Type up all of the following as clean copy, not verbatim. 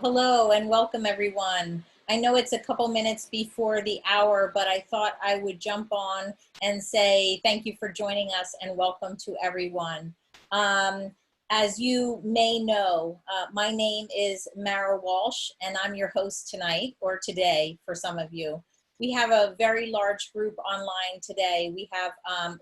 Hello and welcome everyone. I know it's a couple minutes before the hour, but I thought I would jump on and say thank you for joining us and welcome to everyone. As you may know, my name is Mara Walsh and I'm your host tonight, or today for some of you. We have a very large group online today. We have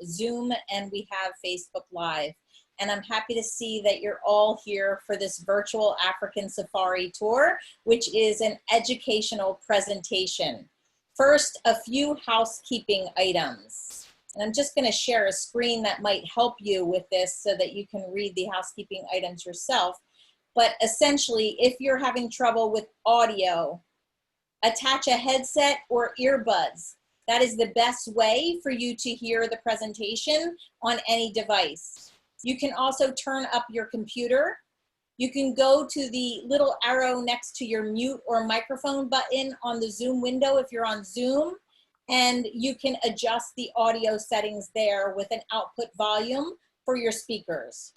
Zoom and we have Facebook Live. And I'm happy to see that you're all here for this virtual African Safari Tour, which is an educational presentation. First, a few housekeeping items. And I'm just gonna share a screen that might help you with this so that you can read the housekeeping items yourself. But essentially, if you're having trouble with audio, attach a headset or earbuds. That is the best way for you to hear the presentation on any device. You can also turn up your computer. You can go to the little arrow next to your mute or microphone button on the Zoom window if you're on Zoom, and you can adjust the audio settings there with an output volume for your speakers.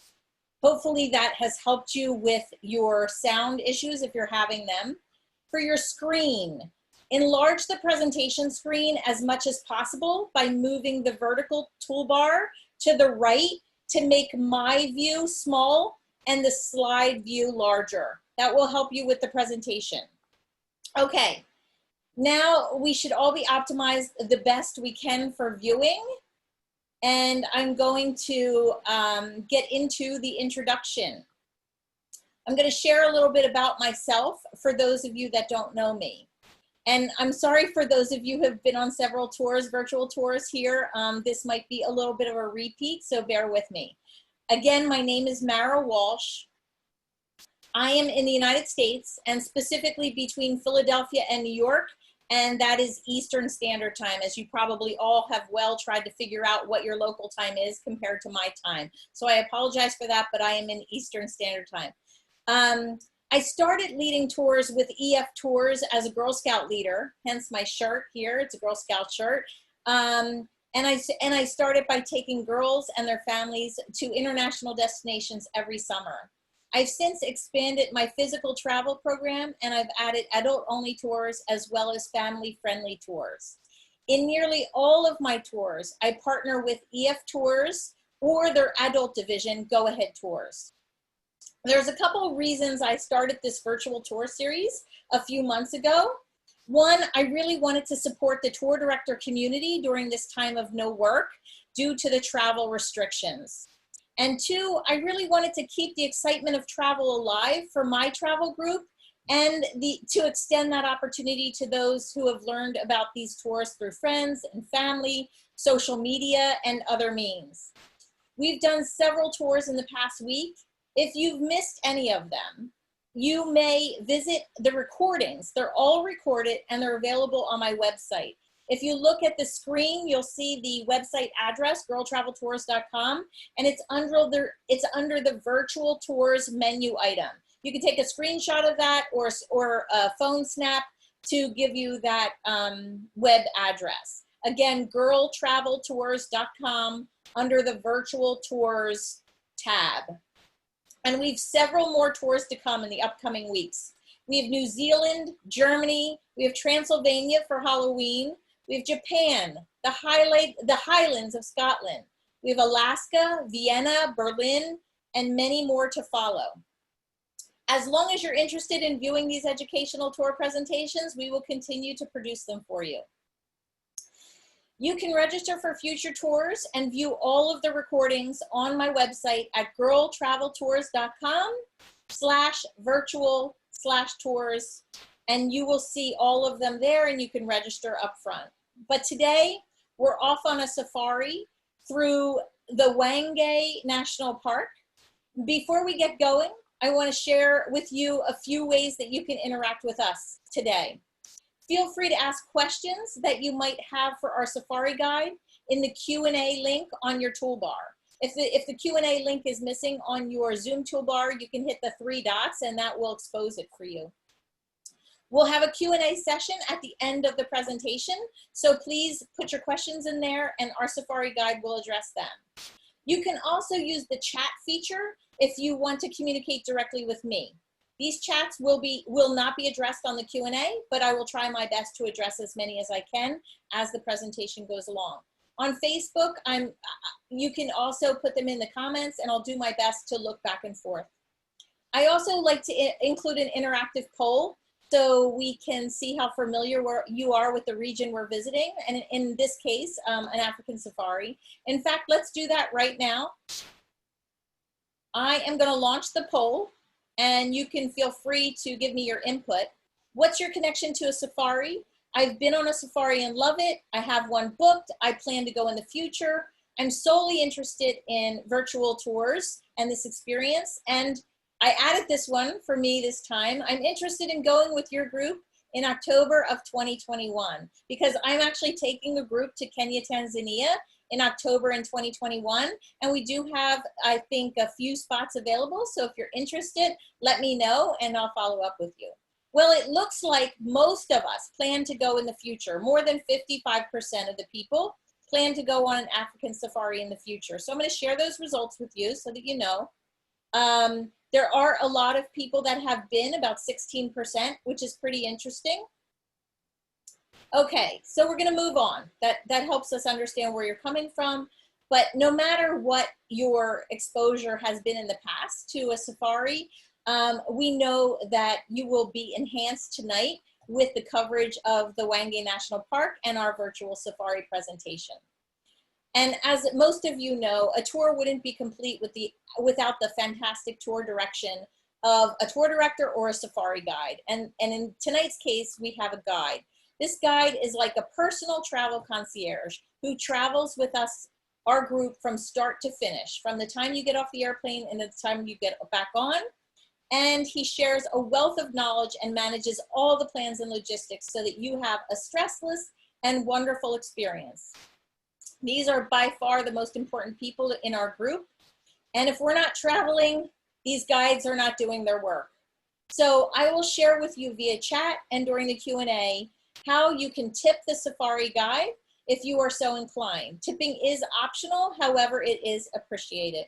Hopefully that has helped you with your sound issues if you're having them. For your screen, enlarge the presentation screen as much as possible by moving the vertical toolbar to the right to make my view small and the slide view larger. That will help you with the presentation. Okay, now we should all be optimized the best we can for viewing. And I'm going to get into the introduction. I'm gonna share a little bit about myself for those of you that don't know me. And I'm sorry for those of you who have been on several tours, virtual tours here. This might be a little bit of a repeat, so bear with me. Again, my name is Mara Walsh. I am in the United States and specifically between Philadelphia and New York, and that is Eastern Standard Time, as you probably all have well tried to figure out what your local time is compared to my time. So I apologize for that, but I am in Eastern Standard Time. I started leading tours with EF Tours as a Girl Scout leader, hence my shirt here, it's a Girl Scout shirt. And I started by taking girls and their families to international destinations every summer. I've since expanded my physical travel program and I've added adult-only tours as well as family-friendly tours. In nearly all of my tours, I partner with EF Tours or their adult division, Go Ahead Tours. There's a couple of reasons I started this virtual tour series a few months ago. One, I really wanted to support the tour director community during this time of no work due to the travel restrictions. And two, I really wanted to keep the excitement of travel alive for my travel group and to extend that opportunity to those who have learned about these tours through friends and family, social media, and other means. We've done several tours in the past week. If you've missed any of them, you may visit the recordings. They're all recorded and they're available on my website. If you look at the screen, you'll see the website address, girltraveltours.com, and it's under the virtual tours menu item. You can take a screenshot of that or a phone snap to give you that web address. Again, girltraveltours.com under the virtual tours tab. And we've several more tours to come in the upcoming weeks. We have New Zealand, Germany, we have Transylvania for Halloween, we have Japan, the Highlands of Scotland, we have Alaska, Vienna, Berlin, and many more to follow. As long as you're interested in viewing these educational tour presentations, we will continue to produce them for you. You can register for future tours and view all of the recordings on my website at girltraveltours.com/virtual/tours, and you will see all of them there and you can register up front. But today, we're off on a safari through the Hwange National Park. Before we get going, I want to share with you a few ways that you can interact with us today. Feel free to ask questions that you might have for our safari guide in the Q&A link on your toolbar. If the Q&A link is missing on your Zoom toolbar, you can hit the 3 dots and that will expose it for you. We'll have a Q&A session at the end of the presentation, so please put your questions in there and our safari guide will address them. You can also use the chat feature if you want to communicate directly with me. These chats will not be addressed on the Q&A, but I will try my best to address as many as I can as the presentation goes along. On Facebook, you can also put them in the comments, and I'll do my best to look back and forth. I also like to include an interactive poll so we can see how familiar you are with the region we're visiting, and in this case, an African safari. In fact, let's do that right now. I am going to launch the poll, and you can feel free to give me your input. What's your connection to a safari? I've been on a safari and love it. I have one booked. I plan to go in the future. I'm solely interested in virtual tours and this experience. And I added this one for me this time. I'm interested in going with your group in October of 2021 because I'm actually taking a group to Kenya, Tanzania in October in 2021. And we do have, I think, a few spots available. So if you're interested, let me know and I'll follow up with you. Well, it looks like most of us plan to go in the future. More than 55% of the people plan to go on an African safari in the future. So I'm going to share those results with you so that you know. There are a lot of people that have been, about 16%, which is pretty interesting. Okay, so we're going to move on. That helps us understand where you're coming from. But no matter what your exposure has been in the past to a safari, we know that you will be enhanced tonight with the coverage of the Hwange National Park and our virtual safari presentation. And as most of you know, a tour wouldn't be complete without the fantastic tour direction of a tour director or a safari guide. And in tonight's case, we have a guide. This guide is like a personal travel concierge who travels with us, our group, from start to finish, from the time you get off the airplane and the time you get back on. And he shares a wealth of knowledge and manages all the plans and logistics so that you have a stressless and wonderful experience. These are by far the most important people in our group. And if we're not traveling, these guides are not doing their work. So I will share with you via chat and during the Q&A how you can tip the safari guide if you are so inclined. Tipping is optional, however, it is appreciated.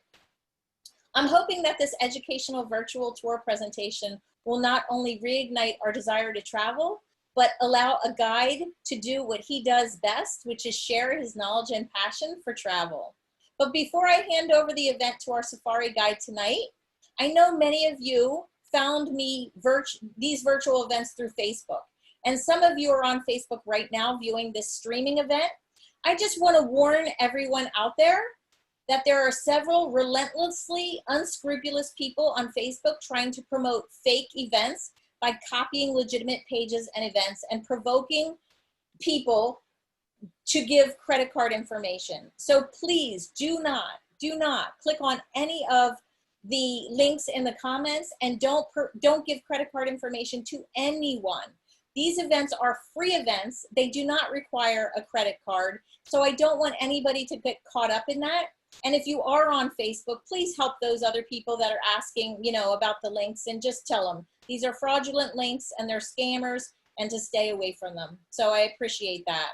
I'm hoping that this educational virtual tour presentation will not only reignite our desire to travel, but allow a guide to do what he does best, which is share his knowledge and passion for travel. But before I hand over the event to our safari guide tonight, I know many of you found me these virtual events through Facebook. And some of you are on Facebook right now viewing this streaming event. I just want to warn everyone out there that there are several relentlessly unscrupulous people on Facebook trying to promote fake events by copying legitimate pages and events and provoking people to give credit card information. So please do not click on any of the links in the comments and don't give credit card information to anyone. These events are free events. They do not require a credit card. So I don't want anybody to get caught up in that. And if you are on Facebook, please help those other people that are asking, about the links, and just tell them these are fraudulent links and they're scammers and to stay away from them. So I appreciate that.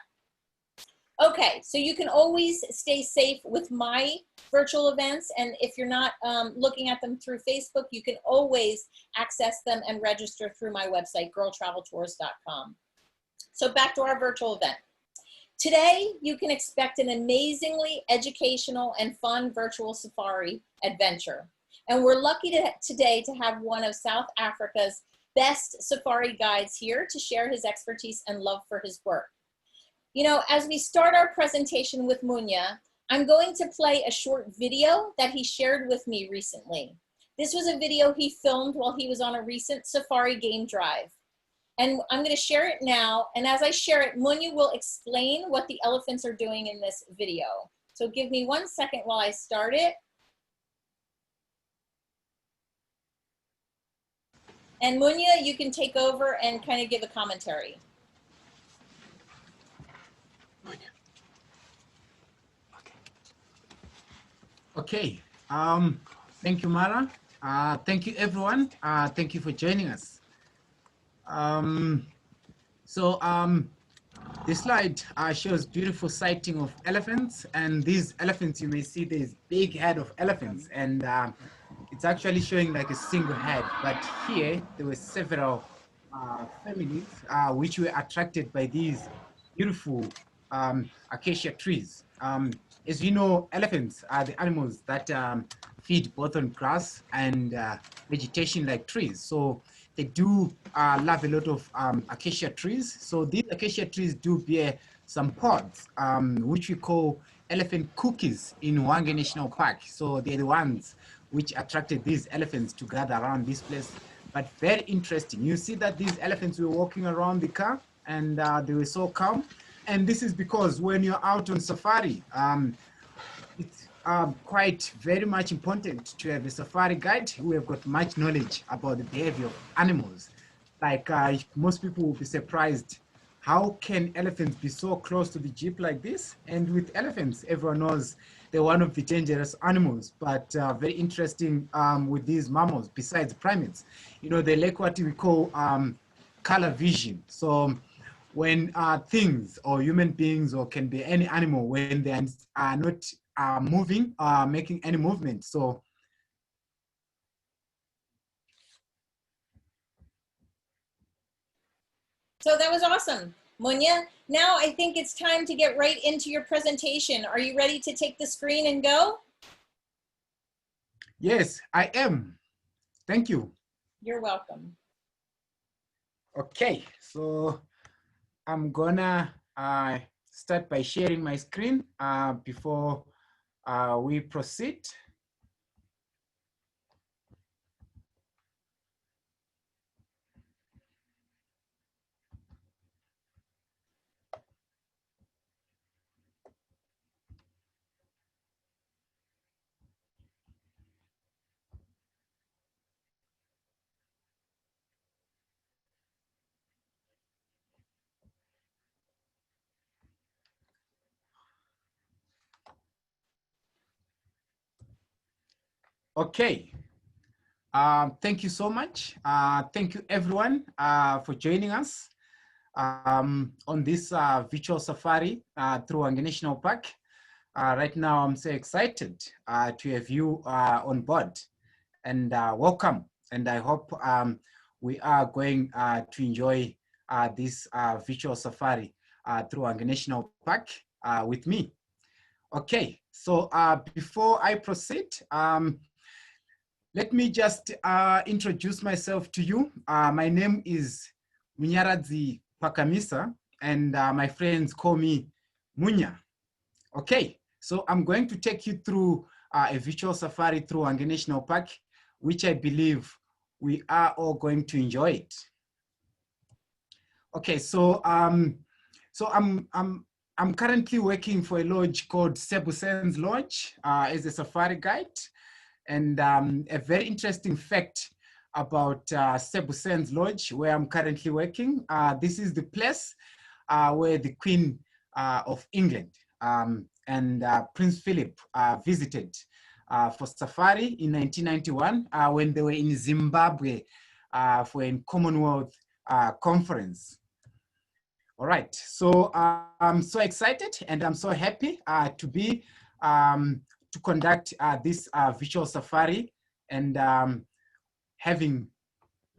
Okay, so you can always stay safe with my virtual events. And if you're not looking at them through Facebook, you can always access them and register through my website, girltraveltours.com. So back to our virtual event. Today, you can expect an amazingly educational and fun virtual safari adventure. And we're lucky today to have one of South Africa's best safari guides here to share his expertise and love for his work. As we start our presentation with Munya, I'm going to play a short video that he shared with me recently. This was a video he filmed while he was on a recent safari game drive. And I'm going to share it now. And as I share it, Munya will explain what the elephants are doing in this video. So give me 1 second while I start it. And Munya, you can take over and kind of give a commentary. Okay. Thank you, Mara. Thank you, everyone. Thank you for joining us. This slide shows beautiful sighting of elephants, and these elephants, you may see this big head of elephants, and it's actually showing like a single head, but here there were several families which were attracted by these beautiful acacia trees. As you know, elephants are the animals that feed both on grass and vegetation like trees. So they do love a lot of acacia trees. So these acacia trees do bear some pods, which we call elephant cookies in Hwange National Park. So they're the ones which attracted these elephants to gather around this place. But very interesting. You see that these elephants were walking around the car and they were so calm. And this is because when you're out on safari, it's quite very much important to have a safari guide who have got much knowledge about the behavior of animals. Like most people will be surprised, how can elephants be so close to the jeep like this? And with elephants, everyone knows they're one of the dangerous animals, but very interesting with these mammals, besides primates. You know, they lack what we call color vision. So when things or human beings or can be any animal, when they are not moving, making any movement. So that was awesome, Munya. Now I think it's time to get right into your presentation. Are you ready to take the screen and go? Yes, I am. Thank you. You're welcome. Okay, so I'm gonna start by sharing my screen before we proceed. Okay, thank you so much. Thank you everyone for joining us on this virtual safari through Hwange National Park. Right now, I'm so excited to have you on board, and welcome. And I hope we are going to enjoy this virtual safari through Hwange National Park with me. Okay, so before I proceed, let me just introduce myself to you. My name is Munya Pakamisa, and my friends call me Munya. Okay, so I'm going to take you through a virtual safari through Hwange National Park, which I believe we are all going to enjoy it. Okay, so I'm currently working for a lodge called Cecil Lodge as a safari guide. And a very interesting fact about Cecil Lodge, where I'm currently working. This is the place where the Queen of England and Prince Philip visited for safari in 1991 when they were in Zimbabwe for a Commonwealth conference. All right, so I'm so excited and I'm so happy to be to conduct this virtual safari and having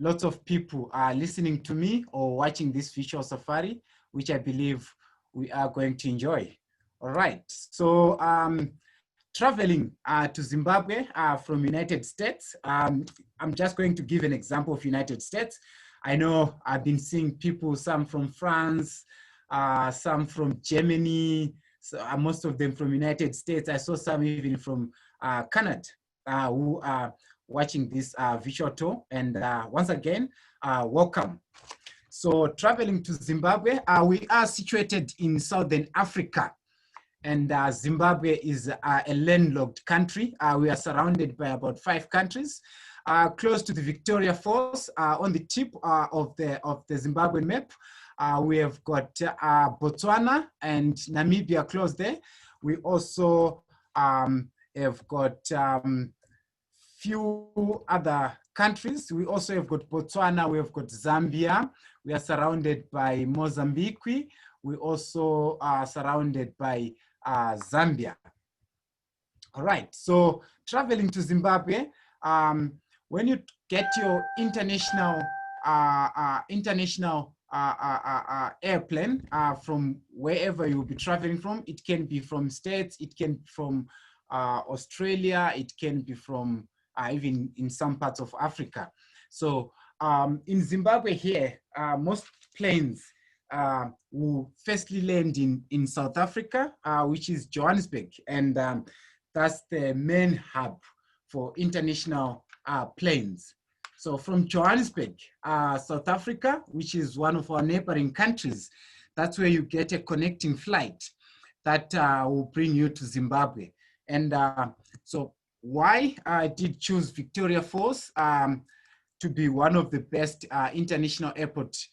lots of people listening to me or watching this virtual safari, which I believe we are going to enjoy. All right, so traveling to Zimbabwe from United States, I'm just going to give an example of United States. I know I've been seeing people, some from France, some from Germany, so most of them from United States. I saw some even from Canada who are watching this virtual tour. And once again, welcome. So traveling to Zimbabwe, we are situated in Southern Africa. And Zimbabwe is a landlocked country. We are surrounded by about 5 countries. Close to the Victoria Falls, on the tip of the Zimbabwean map. We have got Botswana and Namibia close there. We also have got few other countries. We also have got Botswana, we have got Zambia. We are surrounded by Mozambique. We also are surrounded by Zambia. All right, so traveling to Zimbabwe, when you get your international airplane from wherever you'll be traveling from, it can be from states, it can be from Australia, it can be from even in some parts of Africa. So in Zimbabwe here, most planes will firstly land in South Africa, which is Johannesburg, and that's the main hub for international planes. So from Johannesburg, South Africa, which is one of our neighboring countries, that's where you get a connecting flight that will bring you to Zimbabwe. And so why I did choose Victoria Falls to be one of the best international airports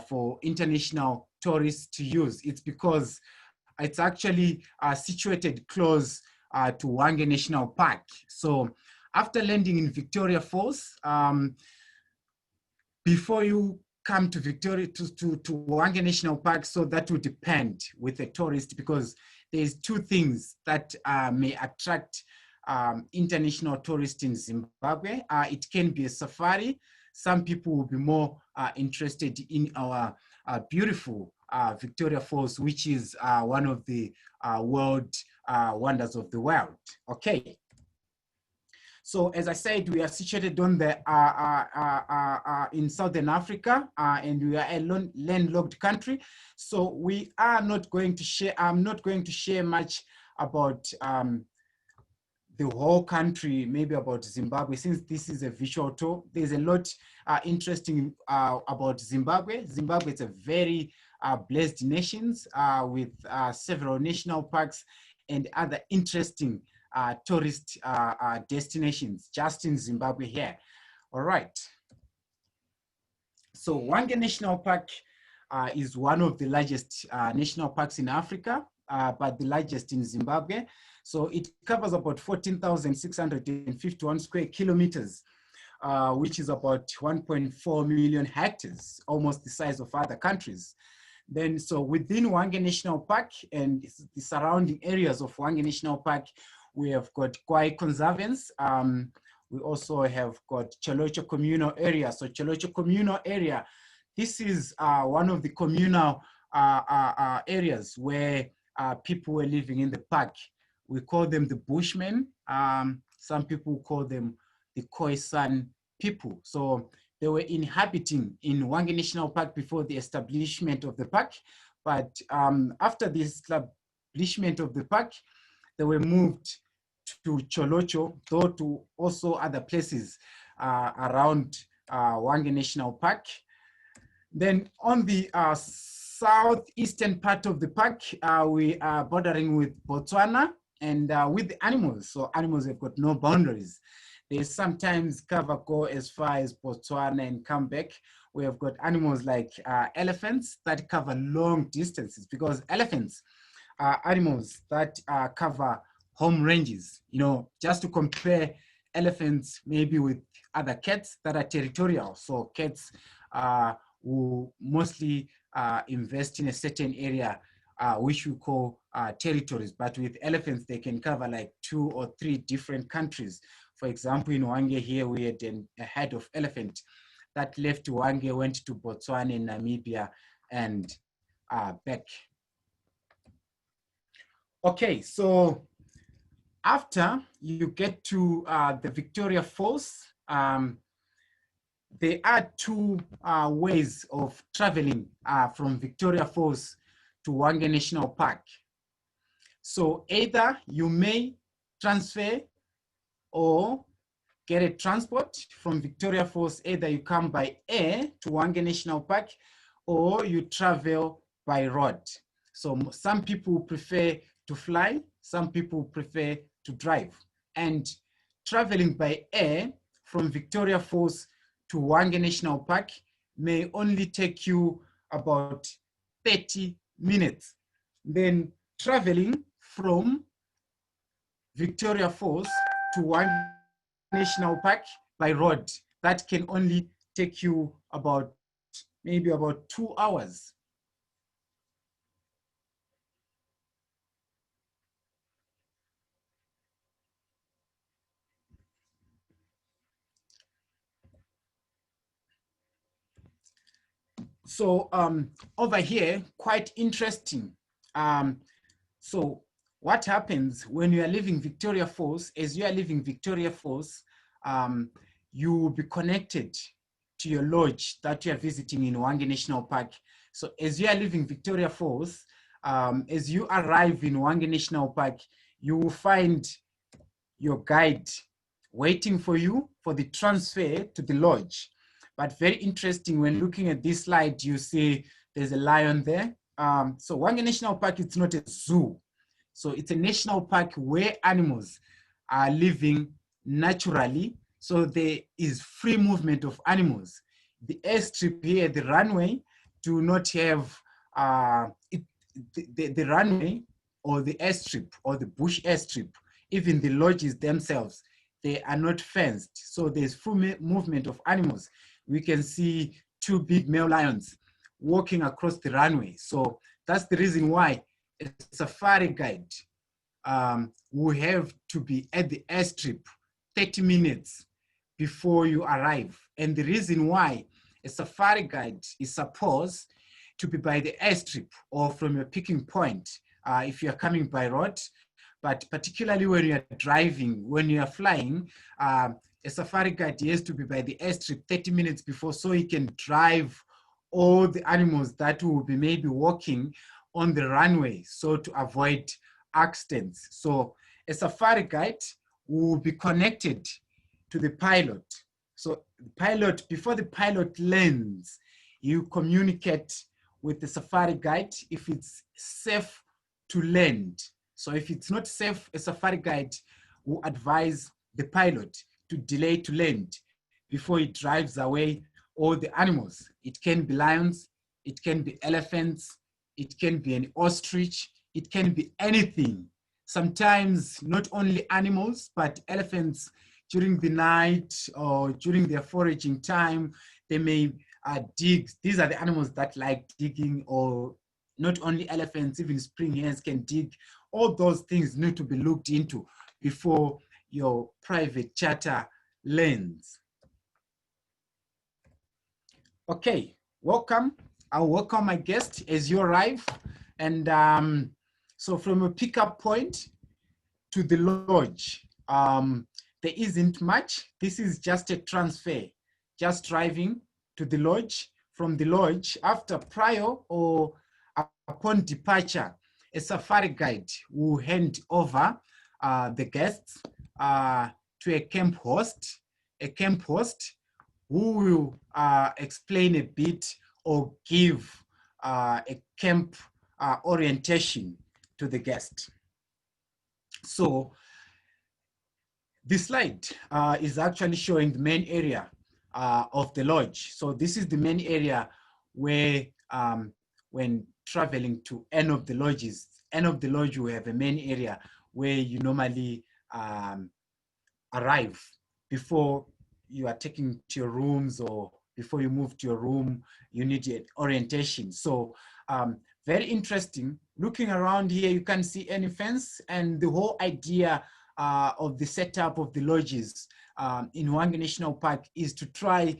for international tourists to use? It's because it's actually situated close to Hwange National Park. So after landing in Victoria Falls, before you come to Hwange National Park, so that will depend with a tourist, because there's two things that may attract international tourists in Zimbabwe. It can be a safari. Some people will be more interested in our beautiful Victoria Falls, which is one of the world wonders of the world. Okay. So as I said, we are situated on the in Southern Africa, and we are a landlocked country. So we are not going to share. I'm not going to share much about the whole country, maybe about Zimbabwe, since this is a visual tour. There's a lot interesting about Zimbabwe. Zimbabwe is a very blessed nation with several national parks and other interesting tourist destinations just in Zimbabwe here. All right. So Hwange National Park is one of the largest national parks in Africa, but the largest in Zimbabwe. So it covers about 14,651 square kilometers, which is about 1.4 million hectares, almost the size of other countries. Then, so within Hwange National Park and the surrounding areas of Hwange National Park, we have got Kwai Conservance. We also have got Cholocho Communal Area. So Cholocho Communal Area, this is one of the communal areas where people were living in the park. We call them the Bushmen. Some people call them the Khoisan people. So they were inhabiting in Hwange National Park before the establishment of the park. But after the establishment of the park, they were moved to Cholocho, though to also other places around Hwange National Park. Then on the southeastern part of the park, we are bordering with Botswana and with the animals. So animals have got no boundaries. They sometimes go as far as Botswana and come back. We have got animals like elephants that cover long distances, because elephants are animals that cover home ranges. You know, just to compare elephants maybe with other cats that are territorial. So cats will mostly invest in a certain area, which we call territories. But with elephants, they can cover like 2 or 3 different countries. For example, in Hwange here, we had a head of elephant that left Hwange, went to Botswana and Namibia and back. Okay, so after you get to the Victoria Falls, there are 2 ways of traveling from Victoria Falls to Hwange National Park. So either you may transfer or get a transport from Victoria Falls. Either you come by air to Hwange National Park, or you travel by road. So some people prefer to fly, some people prefer to drive. And traveling by air from Victoria Falls to Hwange National Park may only take you about 30 minutes. Then traveling from Victoria Falls to Hwange National Park by road, that can only take you about maybe about 2 hours. So over here, quite interesting. So what happens when you are leaving Victoria Falls? As you are leaving Victoria Falls, you will be connected to your lodge that you are visiting in Hwange National Park. So as you are leaving Victoria Falls, as you arrive in Hwange National Park, you will find your guide waiting for you for the transfer to the lodge. But very interesting, when looking at this slide, you see there's a lion there. So Hwange National Park, it's not a zoo. So it's a national park where animals are living naturally. So there is free movement of animals. The airstrip here, the runway, do not have the runway or the airstrip or the bush airstrip, even the lodges themselves, they are not fenced. So there's free movement of animals. We can see two big male lions walking across the runway. So that's the reason why a safari guide will have to be at the airstrip 30 minutes before you arrive. And the reason why a safari guide is supposed to be by the airstrip or from your picking point if you're coming by road, but particularly when you're driving, when you're flying, a safari guide has to be by the airstrip 30 minutes before, so he can drive all the animals that will be maybe walking on the runway, so to avoid accidents. So a safari guide will be connected to the pilot. So the pilot, before the pilot lands, you communicate with the safari guide if it's safe to land. So if it's not safe, a safari guide will advise the pilot to delay to land before he drives away all the animals. It can be lions, it can be elephants, it can be an ostrich, it can be anything. Sometimes not only animals, but elephants during the night or during their foraging time, they may dig. These are the animals that like digging, or not only elephants, even spring hares can dig. All those things need to be looked into before your private charter lands. Okay, welcome. I'll welcome my guest as you arrive. And so from a pickup point to the lodge, there isn't much. This is just a transfer, just driving to the lodge. From the lodge, after prior or upon departure, a safari guide will hand over the guests to a camp host who will explain a bit or give a camp orientation to the guest. So this slide is actually showing the main area of the lodge. So this is the main area where when traveling to any of the lodges, end of the lodge will have a main area where you normally arrive before you are taken to your rooms, or before you move to your room, you need an orientation. So very interesting. Looking around here, you can't see any fence, and the whole idea of the setup of the lodges in Hwange National Park is to try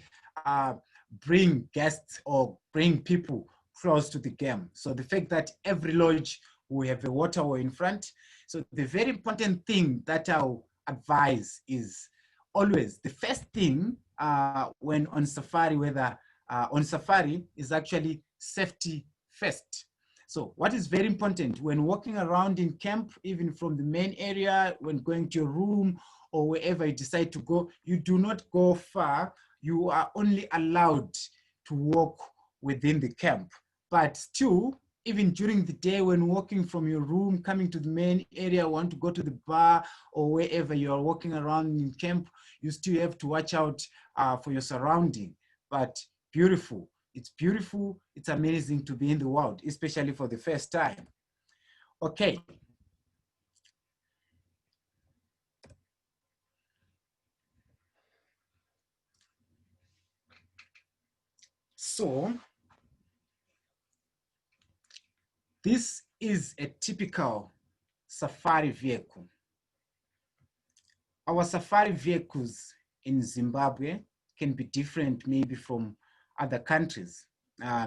bring guests or bring people close to the game. So the fact that every lodge will have a waterway in front. So the very important thing that I'll advise is always the first thing when on safari, whether on safari, is actually safety first. So what is very important when walking around in camp, even from the main area, when going to your room or wherever you decide to go, you do not go far. You are only allowed to walk within the camp. But still, even during the day when walking from your room, coming to the main area, want to go to the bar or wherever you are walking around in camp, you still have to watch out for your surrounding. But beautiful. It's beautiful. It's amazing to be in the world, especially for the first time. Okay. So this is a typical safari vehicle. Our safari vehicles in Zimbabwe can be different maybe from other countries,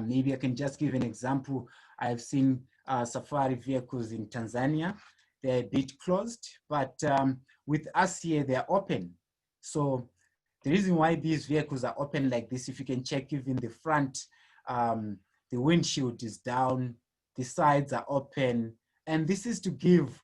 Maybe I can just give an example. I've seen safari vehicles in Tanzania. They're a bit closed, but with us here, they're open. So the reason why these vehicles are open like this, if you can check even the front, the windshield is down, the sides are open, and this is to give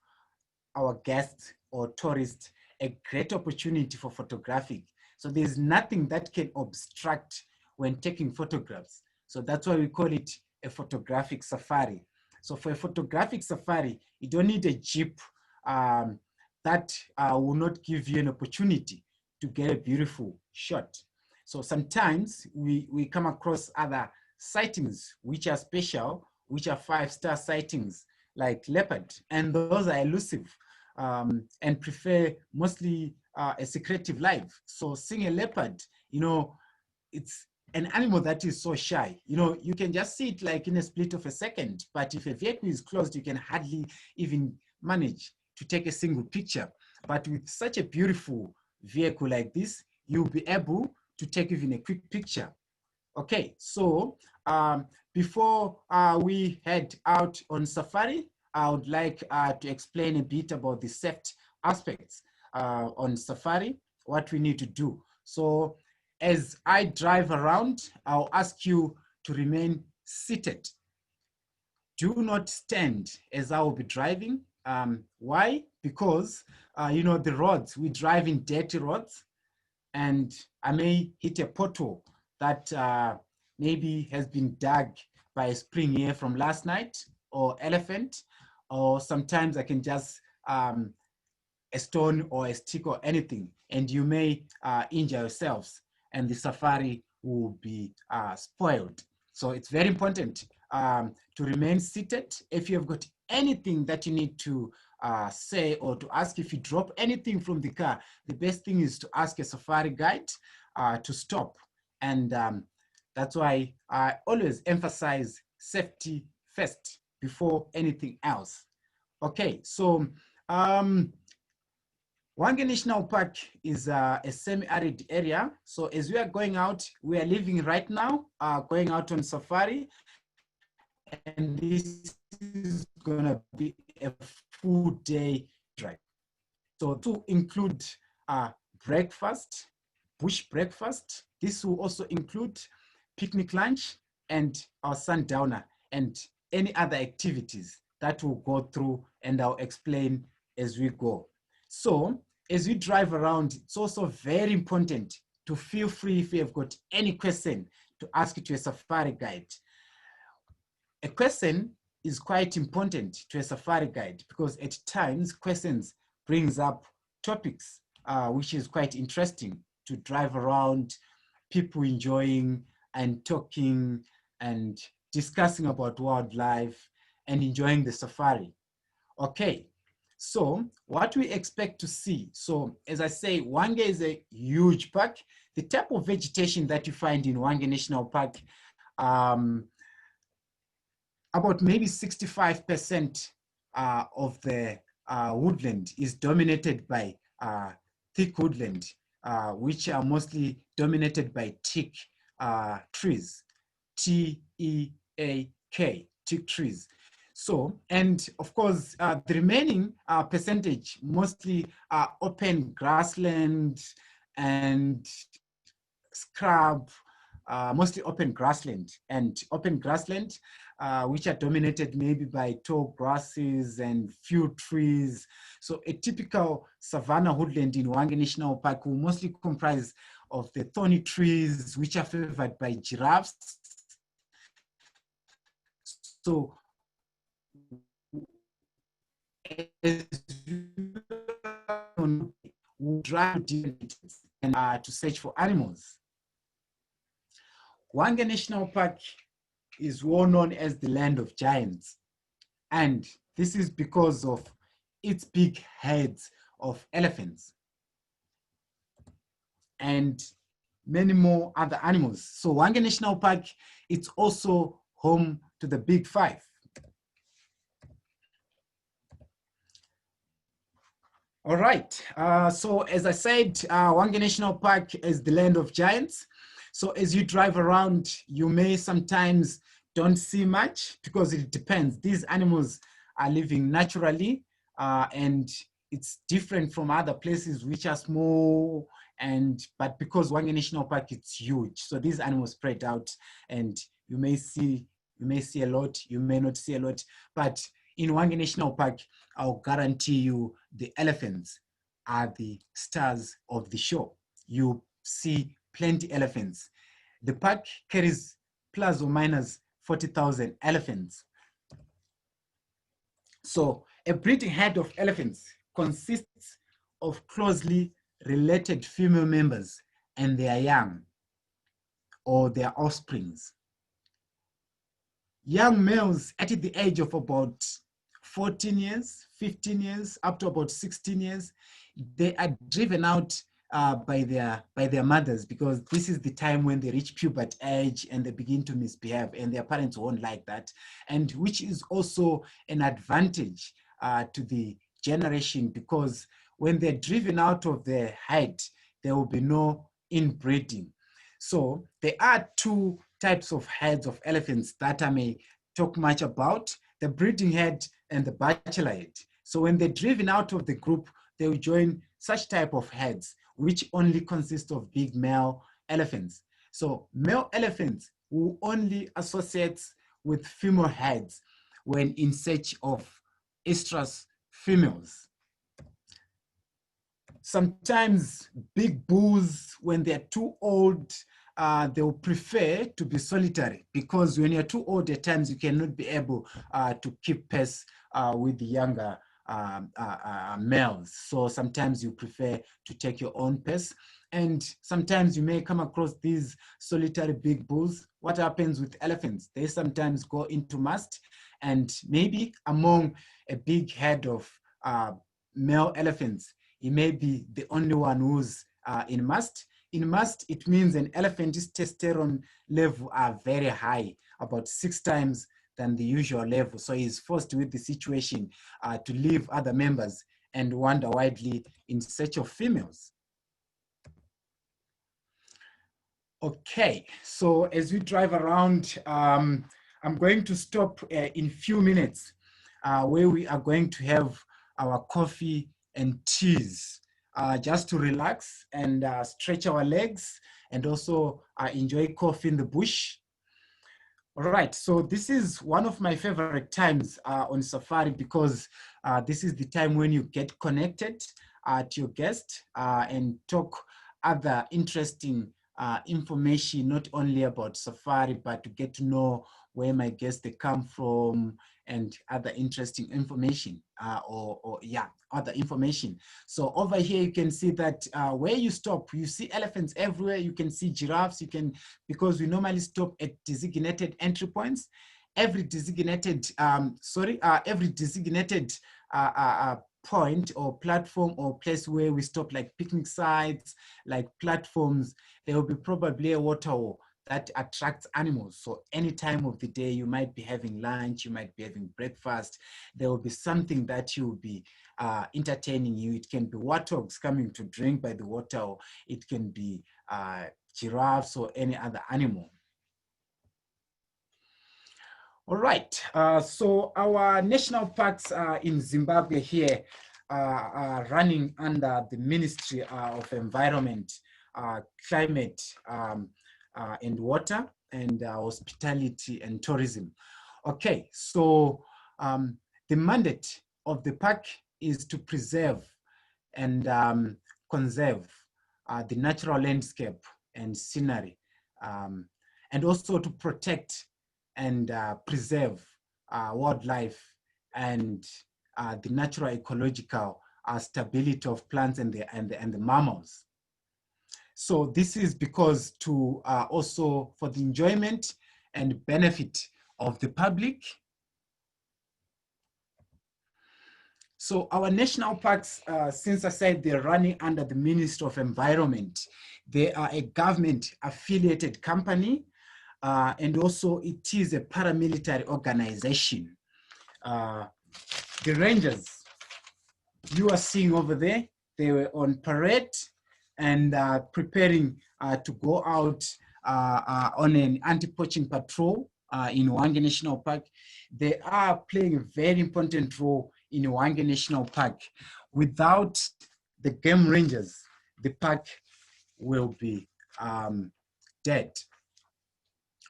our guests or tourists a great opportunity for photographic. So there's nothing that can obstruct when taking photographs. So that's why we call it a photographic safari. So for a photographic safari, you don't need a jeep that will not give you an opportunity to get a beautiful shot. So sometimes we come across other sightings which are special, which are 5-star sightings like leopard, and those are elusive and prefer mostly a secretive life. So seeing a leopard, you know, it's an animal that is so shy. You know, you can just see it like in a split of a second, but if a vehicle is closed, you can hardly even manage to take a single picture. But with such a beautiful vehicle like this, you'll be able to take even a quick picture. Okay, so before we head out on safari, I would like to explain a bit about the safety aspects on safari, what we need to do. So as I drive around, I'll ask you to remain seated. Do not stand as I will be driving. Why? Because, you know, the roads, we drive in dirty roads, and I may hit a pothole that maybe has been dug by a spring air from last night, or elephant, or sometimes I can just a stone or a stick or anything, and you may injure yourselves, and the safari will be spoiled. So it's very important to remain seated. If you've got anything that you need to say or to ask, if you drop anything from the car, the best thing is to ask a safari guide to stop. And that's why I always emphasize safety first before anything else. Okay, so Hwange National Park is a semi-arid area. So as we are going out, we are leaving right now, going out on safari. And this is gonna be a full day drive. So to include breakfast, bush breakfast. This will also include picnic lunch and our sundowner and any other activities that we'll go through, and I'll explain as we go. So as we drive around, it's also very important to feel free if you have got any question to ask it to a safari guide. A question is quite important to a safari guide because at times questions brings up topics which is quite interesting to drive around, people enjoying and talking and discussing about wildlife and enjoying the safari. Okay, so what we expect to see. So as I say, Hwange is a huge park. The type of vegetation that you find in Hwange National Park, about maybe 65% of the woodland is dominated by thick woodland, which are mostly dominated by teak trees, T-E-A-K, teak trees. So, and of course, the remaining percentage mostly open grassland and scrub, mostly open grassland, which are dominated maybe by tall grasses and few trees. So a typical savanna woodland in Hwange National Park will mostly comprise of the thorny trees, which are favored by giraffes. So we'll drive and to search for animals. Hwange National Park is well known as the land of giants. And this is because of its big heads of elephants and many more other animals. So Hwange National Park, it's also home to the Big Five. All right, so as I said, Hwange National Park is the land of giants. So as you drive around, you may sometimes don't see much because it depends. These animals are living naturally and it's different from other places which are small, but because Hwange National Park, it's huge. So these animals spread out and you may see a lot, you may not see a lot, but in Hwange National Park, I'll guarantee you the elephants are the stars of the show. You see plenty elephants. The park carries plus or minus 40,000 elephants. So a breeding herd of elephants consists of closely related female members and their young or their offsprings. Young males at the age of about 14 years, 15 years, up to about 16 years, they are driven out by their mothers because this is the time when they reach puberty age and they begin to misbehave and their parents won't like that, and which is also an advantage to the generation because when they're driven out of their herd, there will be no inbreeding. So there are two types of herds of elephants that I may talk much about, the breeding herd and the bachelor herd. So when they're driven out of the group, they will join such type of herds, which only consist of big male elephants. So male elephants will only associate with female herds when in search of estrus females. Sometimes big bulls, when they're too old, they will prefer to be solitary because when you're too old at times, you cannot be able to keep pace with the younger males. So sometimes you prefer to take your own pace. And sometimes you may come across these solitary big bulls. What happens with elephants? They sometimes go into must, and maybe among a big herd of male elephants, he may be the only one who's in must. In must, it means an elephant's testosterone level are very high, about 6 times than the usual level. So he's forced with the situation to leave other members and wander widely in search of females. Okay, so as we drive around, I'm going to stop in few minutes where we are going to have our coffee and teas just to relax and stretch our legs and also enjoy coffee in the bush. All right, so this is one of my favorite times on safari because this is the time when you get connected to your guest and talk other interesting information, not only about safari, but to get to know where my guests they come from and other interesting information other information. So over here, you can see that where you stop, you see elephants everywhere. You can see giraffes. Because we normally stop at designated entry points. Every designated, point or platform or place where we stop, like picnic sites, like platforms, there will be probably a water hole that attracts animals. So any time of the day, you might be having lunch, you might be having breakfast, there will be something that you will be entertaining you. It can be warthogs coming to drink by the water, or it can be giraffes or any other animal. All right, so our national parks in Zimbabwe here are running under the Ministry of Environment, Climate and Water, and Hospitality and Tourism. Okay, so the mandate of the park is to preserve and conserve the natural landscape and scenery, and also to protect and preserve wildlife and the natural ecological stability of plants and the mammals. So this is because to also for the enjoyment and benefit of the public. So our national parks, since I said they're running under the Ministry of Environment, they are a government affiliated company. And also it is a paramilitary organization. The rangers you are seeing over there, they were on parade and preparing to go out on an anti-poaching patrol in Hwange National Park. They are playing a very important role in Hwange National Park. Without the game rangers, the park will be dead.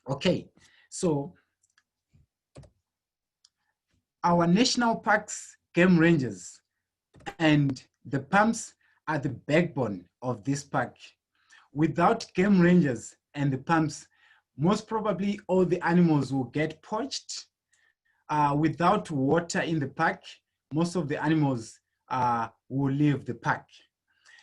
Okay, so our national parks game rangers and the pumps are the backbone of this park. Without game rangers and the pumps, most probably all the animals will get poached. Without water in the park, most of the animals will leave the park.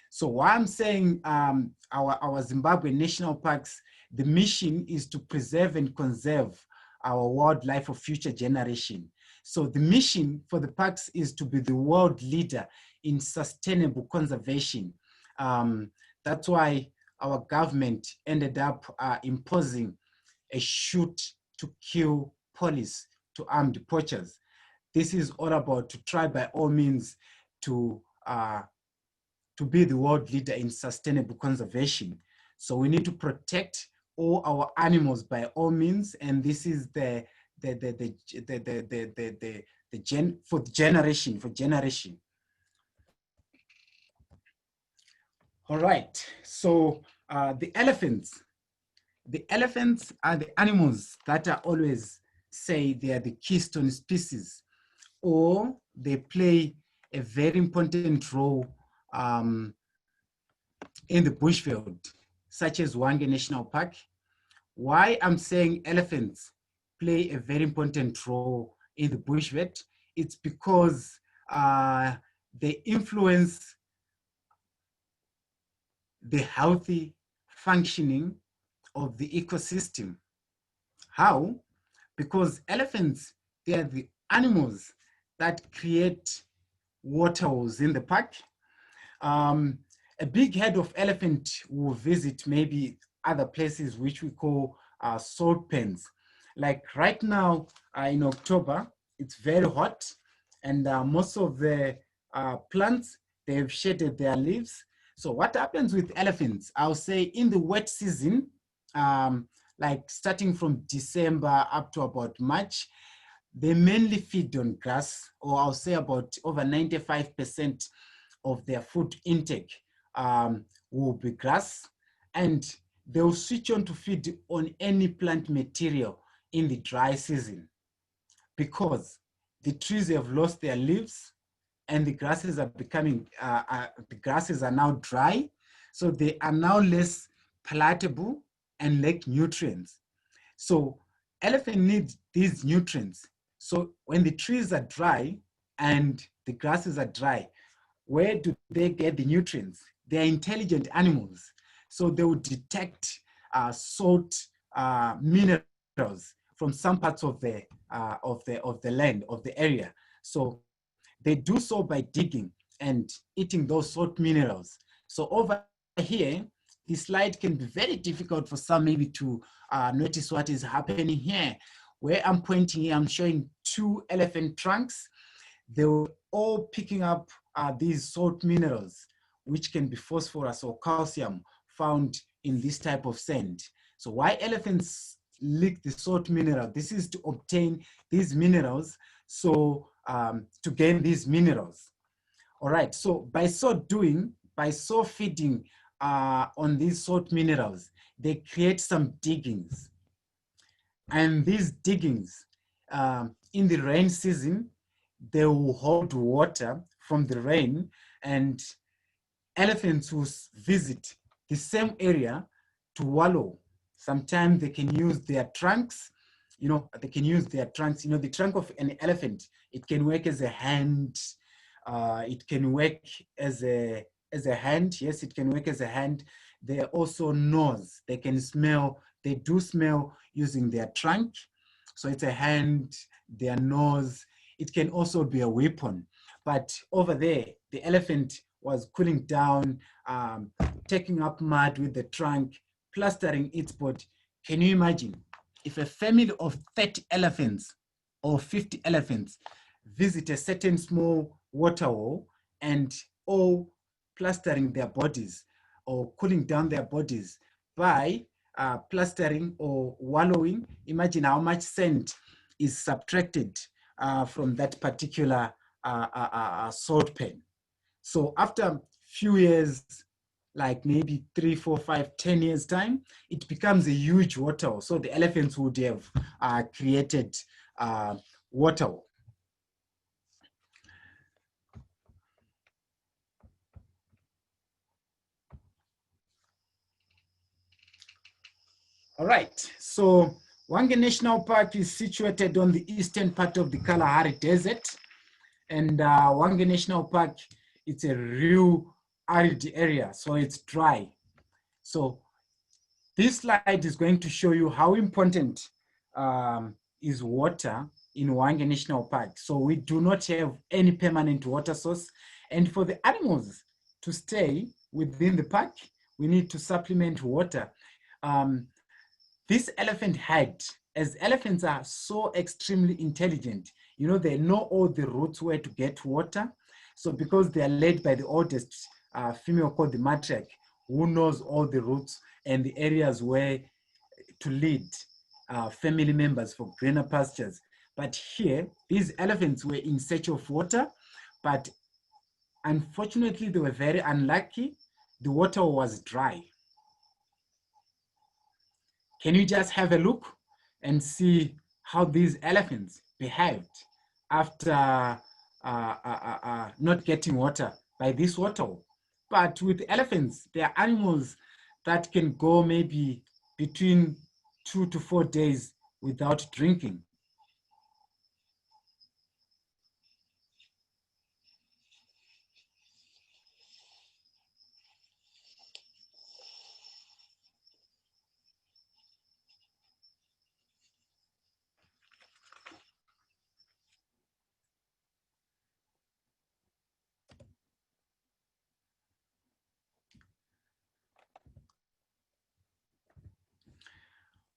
So why I'm saying our Zimbabwe National Parks, the mission is to preserve and conserve our wildlife for future generation. So the mission for the parks is to be the world leader in sustainable conservation. That's why our government ended up imposing a shoot to kill policy to armed poachers. This is all about to try by all means to be the world leader in sustainable conservation. So we need to protect all our animals by all means, and this is for generation. All right, so the elephants are the animals that are always say they are the keystone species, or they play a very important role in the bushveld, such as Hwange National Park. Why I'm saying elephants play a very important role in the bushveld, it's because they influence the healthy functioning of the ecosystem. How? Because elephants, they are the animals that create waterholes in the park. A big herd of elephant will visit maybe other places which we call salt pens. Like right now in October, it's very hot, and most of the plants, they've shedded their leaves. So what happens with elephants? I'll say in the wet season, like starting from December up to about March, they mainly feed on grass, or I'll say about over 95% of their food intake will be grass, and they'll switch on to feed on any plant material in the dry season because the trees have lost their leaves and the grasses are becoming, the grasses are now dry, so they are now less palatable and lack nutrients. So elephant needs these nutrients. So when the trees are dry and the grasses are dry, where do they get the nutrients? They are intelligent animals. So they will detect salt minerals from some parts of the land, of the area. So they do so by digging and eating those salt minerals. So over here, the slide can be very difficult for some maybe to notice what is happening here. Where I'm pointing here, I'm showing two elephant trunks. They were all picking up these salt minerals, which can be phosphorus or calcium found in this type of sand. So why elephants lick the salt mineral? This is to obtain these minerals, so to gain these minerals. All right, so by so doing, by so feeding on these salt minerals, they create some diggings. And these diggings, in the rain season, they will hold water from the rain, and elephants will visit the same area to wallow. Sometimes they can use their trunks, they can use their trunks. The trunk of an elephant, it can work as a hand. It can work as a hand. Yes, it can work as a hand. They also nose. They can smell. They do smell using their trunk. So it's a hand, their nose. It can also be a weapon. But over there, the elephant was cooling down, taking up mud with the trunk, plastering its body. Can you imagine if a family of 30 elephants or 50 elephants visit a certain small waterhole and all plastering their bodies or cooling down their bodies by plastering or wallowing, imagine how much sand is subtracted from that particular salt pan. So after a few years, like maybe 3, 4, 5, 10 years time, it becomes a huge waterhole. So the elephants would have created waterhole. All right, so Hwange National Park is situated on the eastern part of the Kalahari Desert. And Hwange National Park, it's a real arid area, so it's dry. So this slide is going to show you how important is water in Hwange National Park. So we do not have any permanent water source. And for the animals to stay within the park, we need to supplement water. This elephant herd, as elephants are so extremely intelligent, you know, they know all the routes where to get water. So because they are led by the oldest female called the matriarch, who knows all the routes and the areas where to lead family members for greener pastures. But here, these elephants were in search of water, but unfortunately, they were very unlucky. The water was dry. Can you just have a look and see how these elephants behaved after not getting water by this waterhole? But with elephants, they are animals that can go maybe between 2 to 4 days without drinking.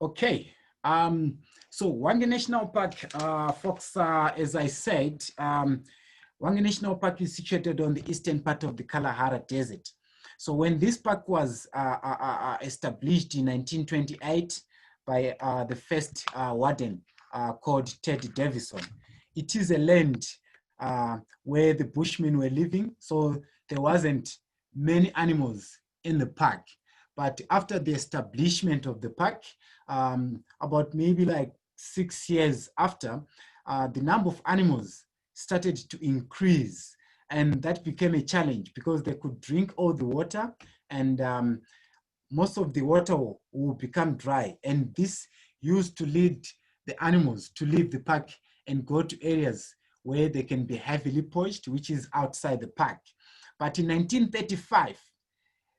Okay, so Hwange National Park, folks, as I said, Hwange National Park is situated on the eastern part of the Kalahari Desert. So when this park was established in 1928 by the first warden called Ted Davison, it is a land where the Bushmen were living, so there wasn't many animals in the park. But after the establishment of the park, about maybe like 6 years after, the number of animals started to increase, and that became a challenge because they could drink all the water, and most of the water will become dry, and this used to lead the animals to leave the park and go to areas where they can be heavily poached, which is outside the park. But in 1935,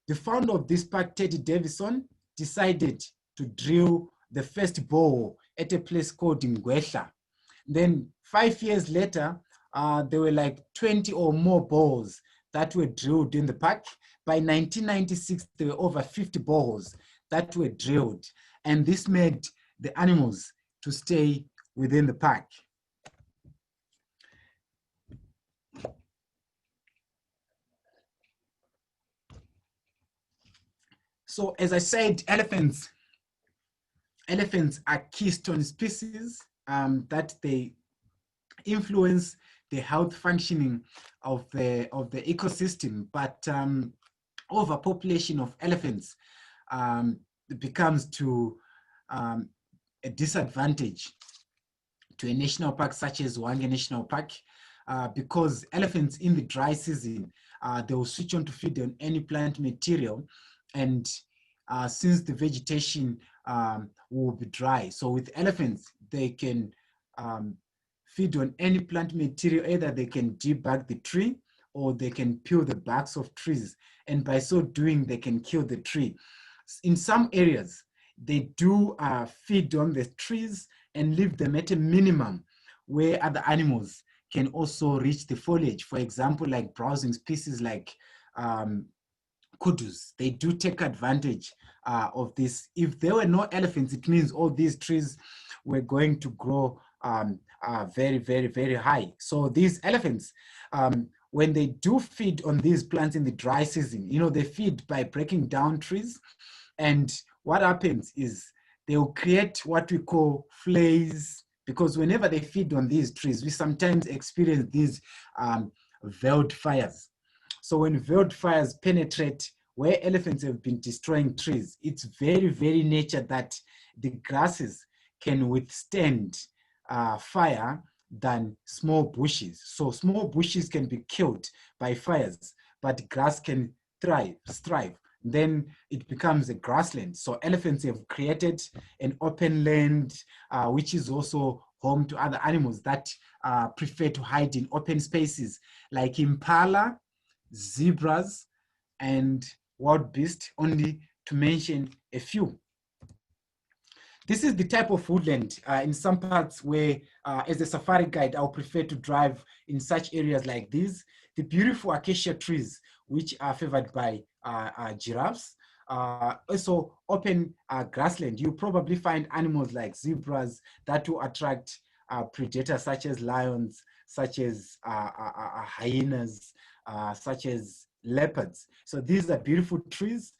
the founder of this park, Teddy Davison, decided to drill the first borehole at a place called Ngwehla. Then 5 years later, there were like 20 or more boreholes that were drilled in the park. By 1996, there were over 50 boreholes that were drilled. And this made the animals to stay within the park. So as I said, elephants are keystone species that they influence the health functioning of the ecosystem, but overpopulation of elephants becomes to a disadvantage to a national park such as Hwange National Park, because elephants in the dry season, they will switch on to feed on any plant material, and since the vegetation will be dry, so with elephants, they can feed on any plant material. Either they can debug the tree or they can peel the barks of trees, and by so doing, they can kill the tree. In some areas, they do feed on the trees and leave them at a minimum where other animals can also reach the foliage. For example, like browsing species like kudus, they do take advantage of this. If there were no elephants, it means all these trees were going to grow very, very, very high. So these elephants, when they do feed on these plants in the dry season, you know, they feed by breaking down trees. And what happens is they will create what we call flays, because whenever they feed on these trees, we sometimes experience these wildfires. So when wildfires penetrate where elephants have been destroying trees, it's very, very nature that the grasses can withstand fire than small bushes. So small bushes can be killed by fires, but grass can thrive. Then it becomes a grassland. So elephants have created an open land, which is also home to other animals that prefer to hide in open spaces, like impala, zebras, and wild beast, only to mention a few. This is the type of woodland in some parts where, as a safari guide, I'll prefer to drive in such areas like these. The beautiful acacia trees, which are favored by giraffes. Also open grassland. You probably find animals like zebras that will attract predators such as lions, such as hyenas, such as leopards. So these are beautiful trees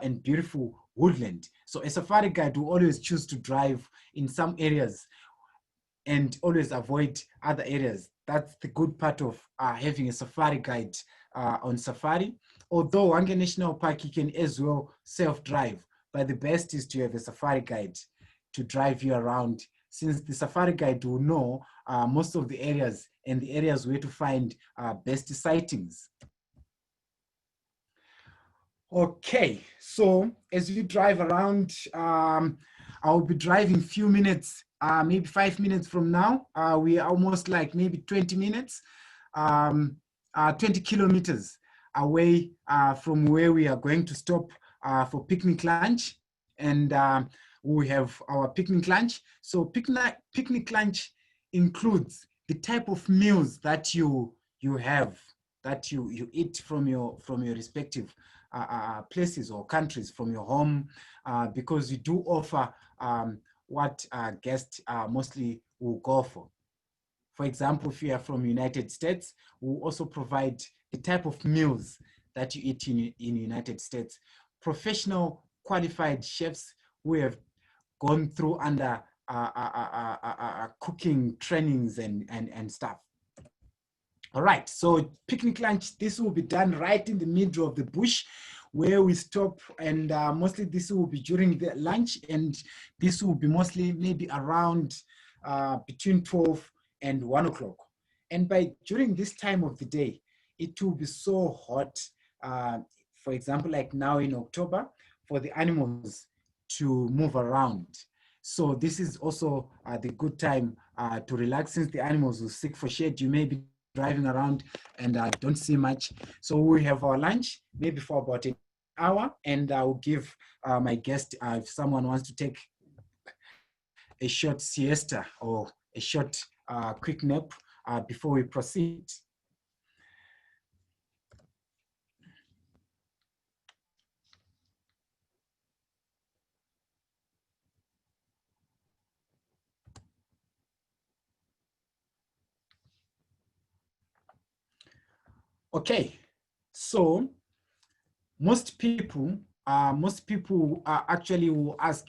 and beautiful woodland. So a safari guide will always choose to drive in some areas and always avoid other areas. That's the good part of having a safari guide on safari. Although Hwange National Park, you can as well self-drive, but the best is to have a safari guide to drive you around, since the safari guide will know most of the areas and the areas where to find best sightings. Okay, so as you drive around, I'll be driving few minutes, maybe 5 minutes from now. We are almost like maybe 20 minutes, 20 kilometers away from where we are going to stop for picnic lunch. And we have our picnic lunch. So picnic lunch includes the type of meals that you have, that you eat from your respective places or countries, from your home, because we do offer what guests mostly will go for. For example, if you are from United States, we'll also provide the type of meals that you eat in United States. Professional qualified chefs who have gone through under cooking trainings and stuff. All right, so picnic lunch, this will be done right in the middle of the bush where we stop, and mostly this will be during the lunch, and this will be mostly maybe around between 12 and 1 o'clock. And during this time of the day, it will be so hot, for example, like now in October, for the animals to move around. So this is also the good time to relax, since the animals will seek for shade. You may be driving around and don't see much. So we have our lunch maybe for about an hour, and I will give my guest, if someone wants to take a short siesta or a short quick nap before we proceed. Okay, so most people actually will ask,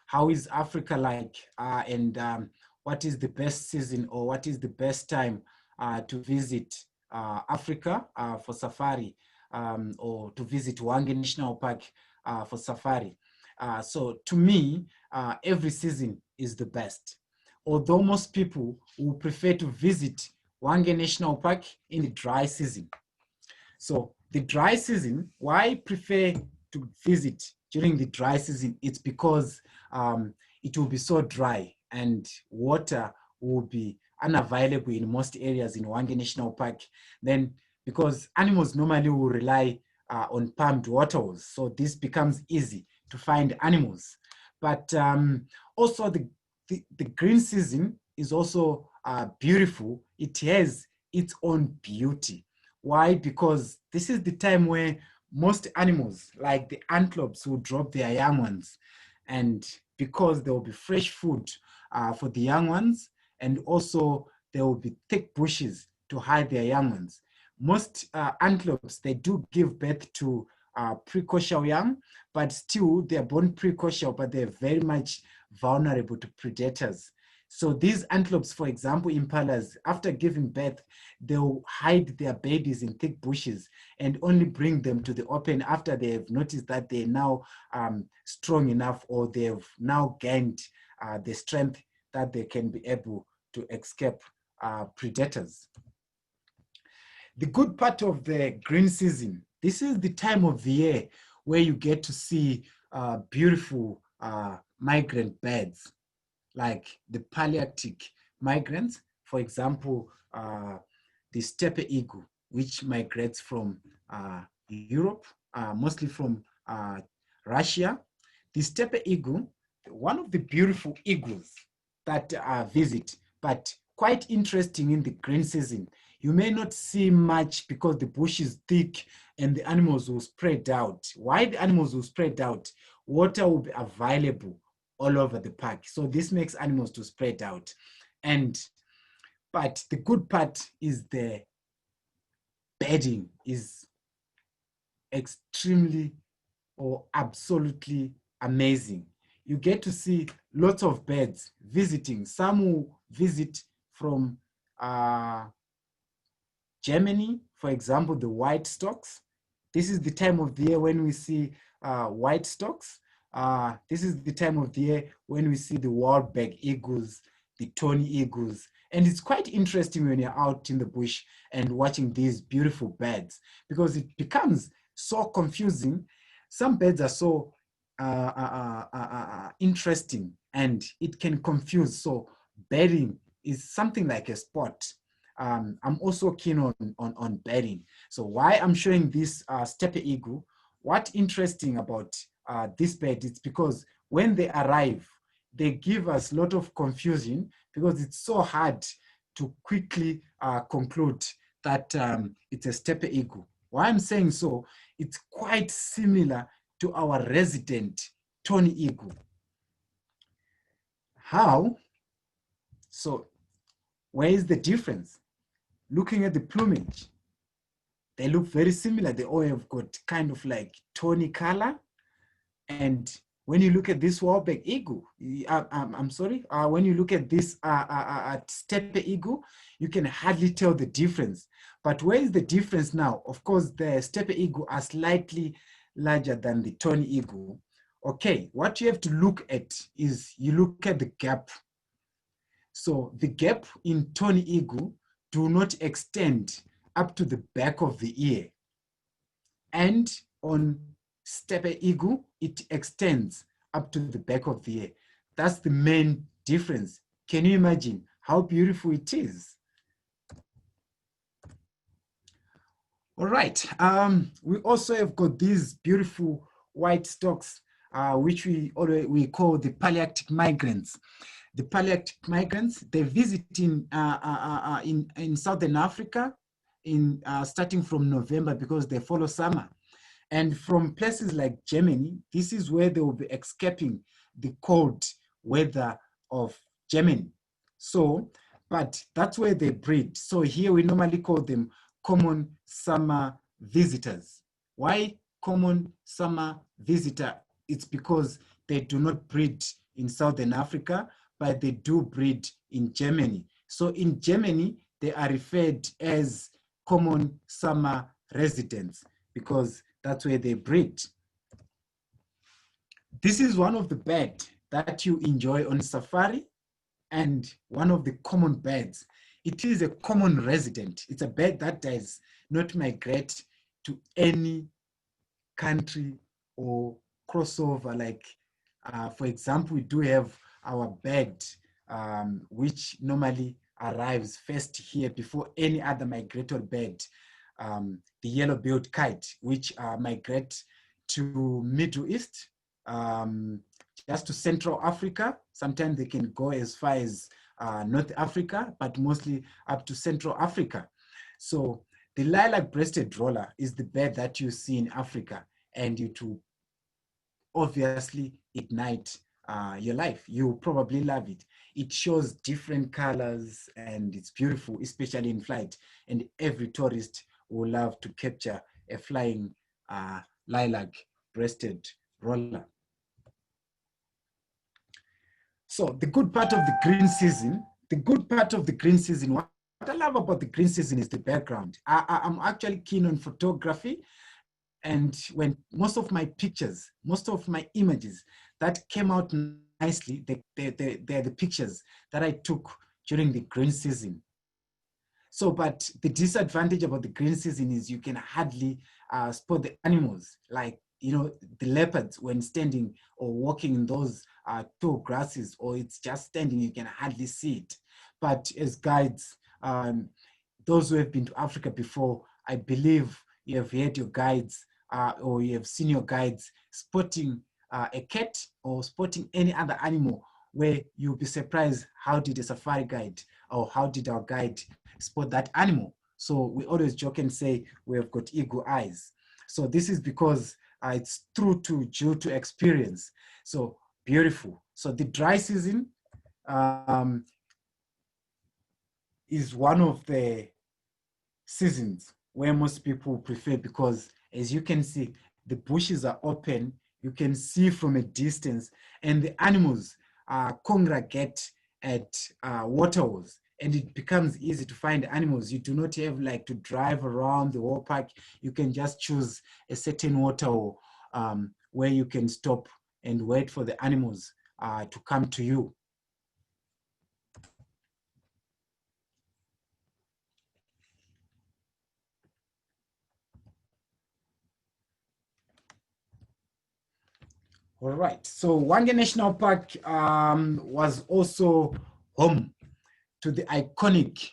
how is Africa like, and what is the best season, or what is the best time to visit Africa for safari, or to visit Hwange National Park for safari. So to me, every season is the best. Although most people will prefer to visit Hwange National Park in the dry season. So the dry season, why I prefer to visit during the dry season? It's because it will be so dry and water will be unavailable in most areas in Hwange National Park. Then, because animals normally will rely on pumped waterholes, so this becomes easy to find animals. But also the green season is also beautiful. It has its own beauty. Why? Because this is the time where most animals, like the antelopes, will drop their young ones. And because there will be fresh food for the young ones, and also there will be thick bushes to hide their young ones. Most antelopes, they do give birth to precocial young, but still they're born precocial, but they're very much vulnerable to predators. So these antelopes, for example, impalas, after giving birth, they'll hide their babies in thick bushes and only bring them to the open after they've noticed that they're now strong enough, or they've now gained the strength that they can be able to escape predators. The good part of the green season, this is the time of the year where you get to see beautiful migrant birds, like the Palearctic migrants, for example, the steppe eagle, which migrates from Europe, mostly from Russia. The steppe eagle, one of the beautiful eagles that visit, but quite interesting in the green season. You may not see much because the bush is thick and the animals will spread out. Why the animals will spread out? Water will be available all over the park. So this makes animals to spread out. But the good part is the bedding is extremely or absolutely amazing. You get to see lots of birds visiting. Some will visit from Germany, for example, the white storks. This is the time of the year when we see white storks. This is the time of the year when we see the Wahlberg eagles, the tawny eagles. And it's quite interesting when you're out in the bush and watching these beautiful birds, because it becomes so confusing. Some birds are so interesting and it can confuse. So birding is something like a sport. I'm also keen on birding. So why I'm showing this steppe eagle, what's interesting about this bird is because when they arrive, they give us a lot of confusion because it's so hard to quickly conclude that it's a steppe eagle. Why I'm saying so, it's quite similar to our resident tawny eagle. How? So where is the difference? Looking at the plumage, they look very similar. They all have got kind of like tawny color. And when you look at this Wahlberg eagle, when you look at this steppe eagle, you can hardly tell the difference. But where is the difference now? Of course, the steppe eagle are slightly larger than the tawny eagle. Okay, what you have to look at is you look at the gap. So the gap in tawny eagle do not extend up to the back of the ear. And on steppe eagle, it extends up to the back of the ear. That's the main difference. Can you imagine how beautiful it is? All right, we also have got these beautiful white storks, which we call the Palearctic migrants. The Palearctic migrants, they visit in Southern Africa starting from November because they follow summer. And from places like Germany, this is where they will be escaping the cold weather of Germany. So, but that's where they breed. So here we normally call them common summer visitors. Why common summer visitor? It's because they do not breed in Southern Africa, but they do breed in Germany. So in Germany, they are referred as common summer residents because that's where they breed. This is one of the birds that you enjoy on safari and one of the common birds. It is a common resident. It's a bird that does not migrate to any country or crossover. Like, for example, we do have our bird, which normally arrives first here before any other migratory bird, the yellow-billed kite, which migrate to Middle East, just to Central Africa. Sometimes they can go as far as North Africa, but mostly up to Central Africa. So the lilac-breasted roller is the bird that you see in Africa, and it will obviously ignite your life. You'll probably love it. It shows different colors and it's beautiful, especially in flight. And every tourist will love to capture a flying lilac-breasted roller. So the good part of the green season, what I love about the green season is the background. I'm actually keen on photography, and when most of my pictures, most of my images that came out nicely, they're the pictures that I took during the green season. So, but the disadvantage about the green season is you can hardly spot the animals, like, you know, the leopards when standing or walking in those tall grasses, or it's just standing, you can hardly see it. But as guides, those who have been to Africa before, I believe you have heard your guides or you have seen your guides spotting a cat or spotting any other animal, where you'll be surprised, how did a safari guide or how did our guide spot that animal? So we always joke and say we have got eagle eyes. So this is because it's due to experience. So beautiful. So the dry season is one of the seasons where most people prefer, because as you can see, the bushes are open, you can see from a distance, and the animals congregate at waterholes, and it becomes easy to find animals. You do not have like to drive around the whole park. You can just choose a certain waterhole where you can stop and wait for the animals to come to you. All right, so Hwange National Park was also home to the iconic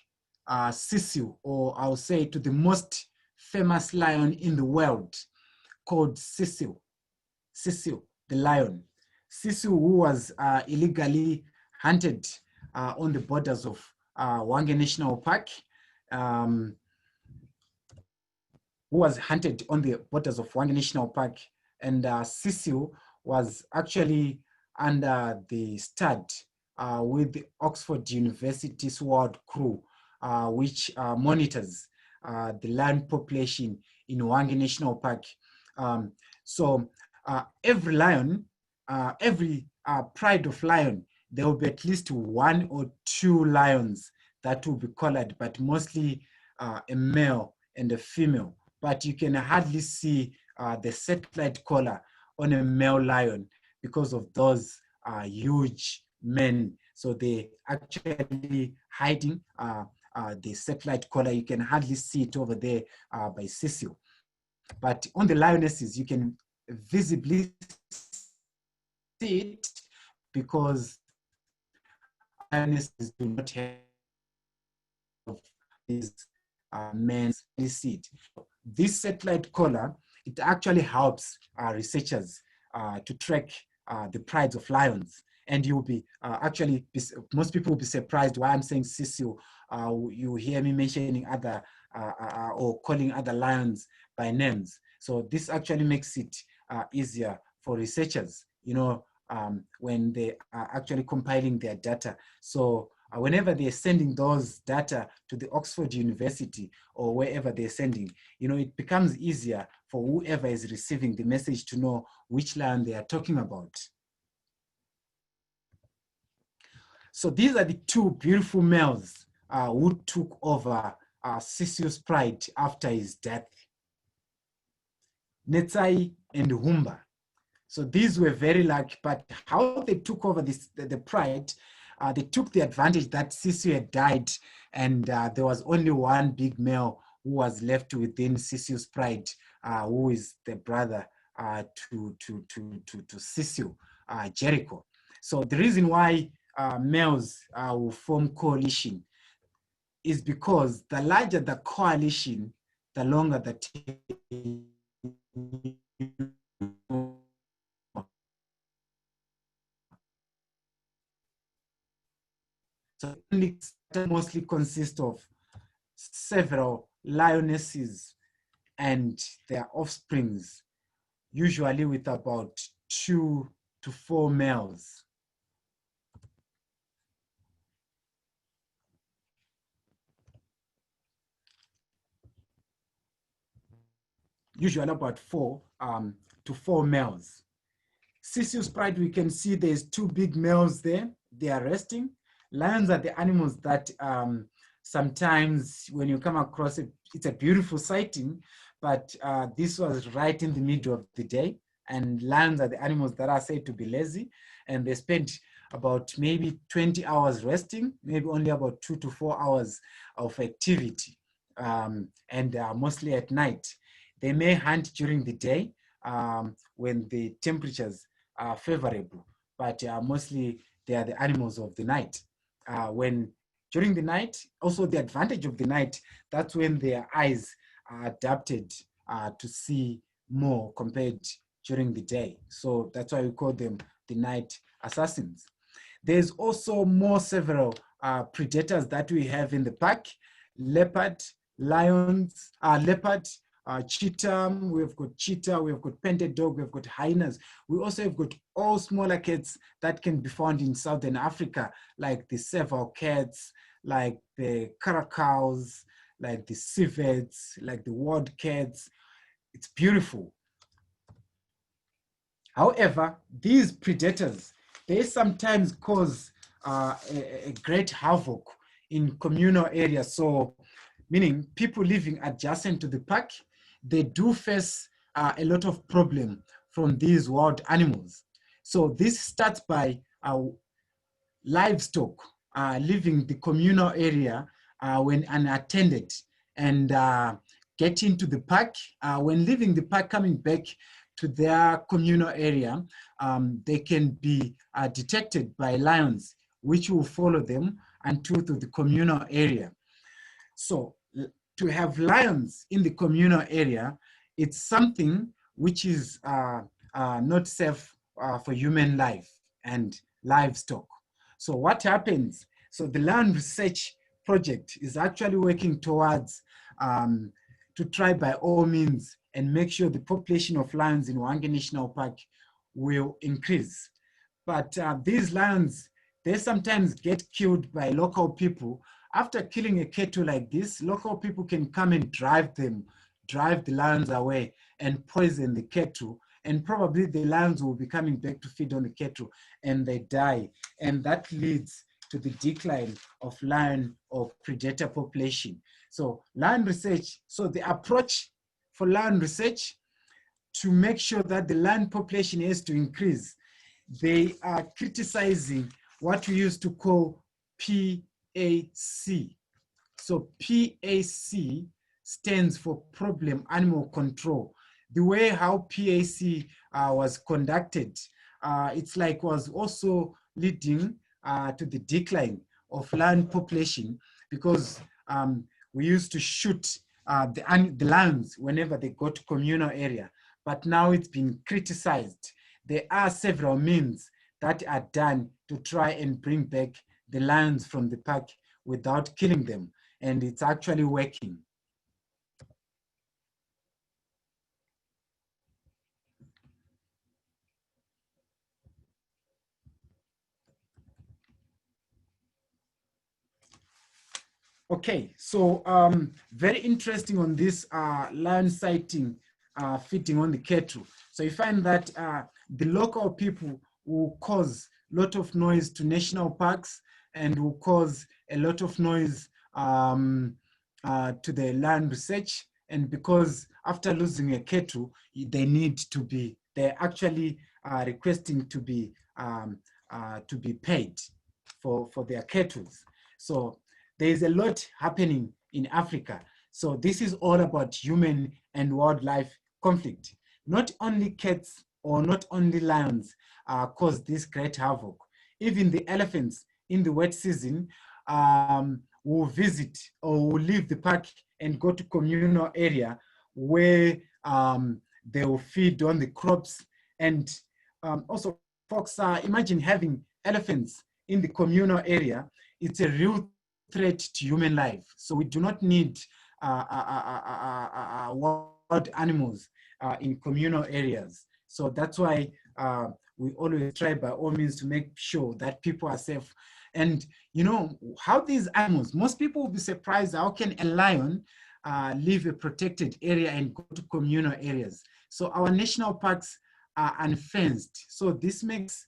Cecil, or I'll say to the most famous lion in the world, called Cecil. Cecil, the lion. Cecil, who was illegally hunted on the borders of Hwange National Park, who was hunted on the borders of Hwange National Park. And Cecil was actually under the stud with the Oxford University SWORD crew, which monitors the lion population in Hwange National Park. So every lion, every pride of lion, there will be at least 1 or 2 lions that will be collared, but mostly a male and a female. But you can hardly see the satellite collar on a male lion because of those huge men. So they actually hiding the satellite collar. You can hardly see it over there by Cecil. But on the lionesses, you can visibly see it, because lionesses do not have these men's seed. This satellite collar, it actually helps researchers to track the prides of lions. And you'll be most people will be surprised why I'm saying Cecil. You hear me mentioning other or calling other lions by names. So this actually makes it easier for researchers, you know, when they are actually compiling their data. So whenever they're sending those data to the Oxford University or wherever they're sending, you know, it becomes easier for whoever is receiving the message to know which lion they are talking about. So these are the 2 beautiful males who took over Cecil's pride after his death, Netsai and Humba. So these were very lucky, but how they took over the pride, they took the advantage that Cecil had died, and there was only one big male who was left within Cecil's pride, who is the brother to Cecil, Jericho. So the reason why males will form coalition is because the larger the coalition, the longer the tail. So it mostly consists of several lionesses and their offsprings, usually with about 2 to 4 males. usually about 4 to 4 males. Cecil's pride, we can see there's 2 big males there. They are resting. Lions are the animals that sometimes when you come across it, it's a beautiful sighting, but this was right in the middle of the day. And lions are the animals that are said to be lazy, and they spend about maybe 20 hours resting, maybe only about 2 to 4 hours of activity, and mostly at night. They may hunt during the day when the temperatures are favorable, but mostly they are the animals of the night. When during the night, also the advantage of the night, that's when their eyes are adapted to see more compared during the day. So that's why we call them the night assassins. There's also several predators that we have in the park: leopard, lions, leopard, cheetah, we've got painted dog, we've got hyenas. We also have got all smaller cats that can be found in Southern Africa, like the serval cats, like the caracows, like the civets, like the wildcats. It's beautiful. However, these predators, they sometimes cause a great havoc in communal areas. So, meaning people living adjacent to the park, they do face a lot of problem from these wild animals. So this starts by livestock leaving the communal area when unattended and get into the park. When leaving the park, coming back to their communal area, they can be detected by lions, which will follow them until to the communal area. So to have lions in the communal area, it's something which is not safe for human life and livestock. So what happens? So the Land Research Project is actually working towards to try by all means and make sure the population of lions in Hwange National Park will increase. But these lions, they sometimes get killed by local people. After killing a cattle like this, local people can come and drive the lions away and poison the cattle. And probably the lions will be coming back to feed on the cattle and they die. And that leads to the decline of lion or predator population. So lion research, so the approach for lion research to make sure that the lion population has to increase, they are criticizing what we used to call PAC. So PAC stands for Problem Animal Control. The way how PAC was conducted, it's like was also leading to the decline of lion population, because we used to shoot the lions whenever they go to communal area, but now it's been criticized. There are several means that are done to try and bring back the lions from the park without killing them, and it's actually working. Okay, so very interesting on this lion sighting feeding on the cattle. So you find that the local people will cause a lot of noise to national parks and will cause a lot of noise to the land research. And because after losing a cattle, they need to be, they're actually requesting to be paid for their cattle. So there is a lot happening in Africa. So this is all about human and wildlife conflict. Not only cats or not only lions cause this great havoc. Even the elephants in the wet season will visit or will leave the park and go to communal area where they will feed on the crops. And also, folks, imagine having elephants in the communal area. It's a real threat to human life. So we do not need wild animals in communal areas. So that's why we always try by all means to make sure that people are safe. And you know, how these animals, most people will be surprised, how can a lion leave a protected area and go to communal areas. So our national parks are unfenced. So this makes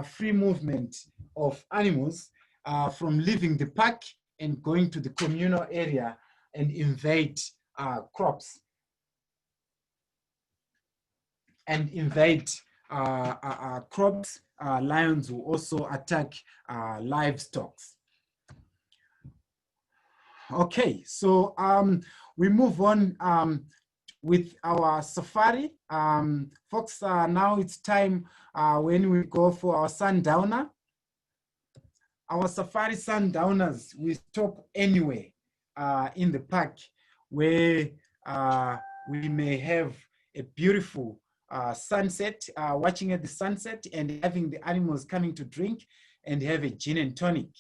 free movement of animals from leaving the park and going to the communal area and invade crops and invade crops. Lions will also attack livestock. Okay, so we move on with our safari. Folks, now it's time when we go for our sundowner. Our safari sundowners, we stop anywhere in the park where we may have a beautiful sunset, watching at the sunset and having the animals coming to drink and have a gin and tonic.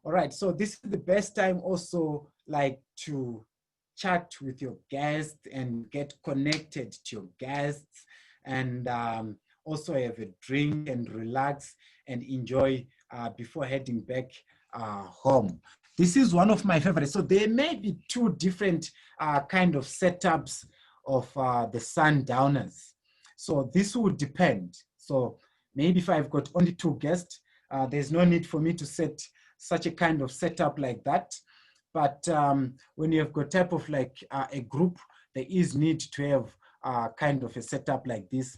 All right, so this is the best time also like to chat with your guests and get connected to your guests and also have a drink and relax and enjoy before heading back home. This is one of my favorites. So there may be two different kind of setups of the sundowners. So this would depend. So maybe if I've got only 2 guests, there's no need for me to set such a kind of setup like that. But when you have got type of like a group, there is need to have kind of a setup like this.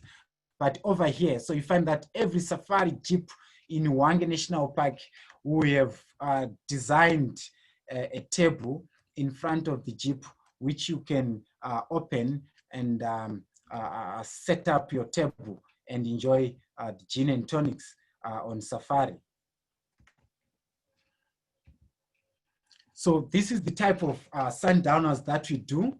But over here, so you find that every safari jeep in Hwange National Park, we have designed a table in front of the jeep, which you can open and set up your table and enjoy the gin and tonics on safari. So this is the type of sundowners that we do.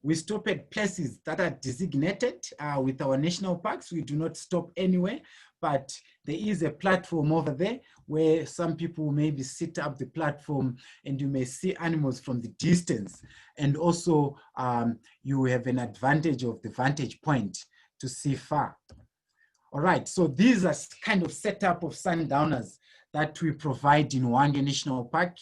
We stop at places that are designated with our national parks. We do not stop anywhere, but there is a platform over there where some people maybe sit up the platform and you may see animals from the distance. And also you have an advantage of the vantage point to see far. All right, so these are kind of setup of sundowners that we provide in Hwange National Park.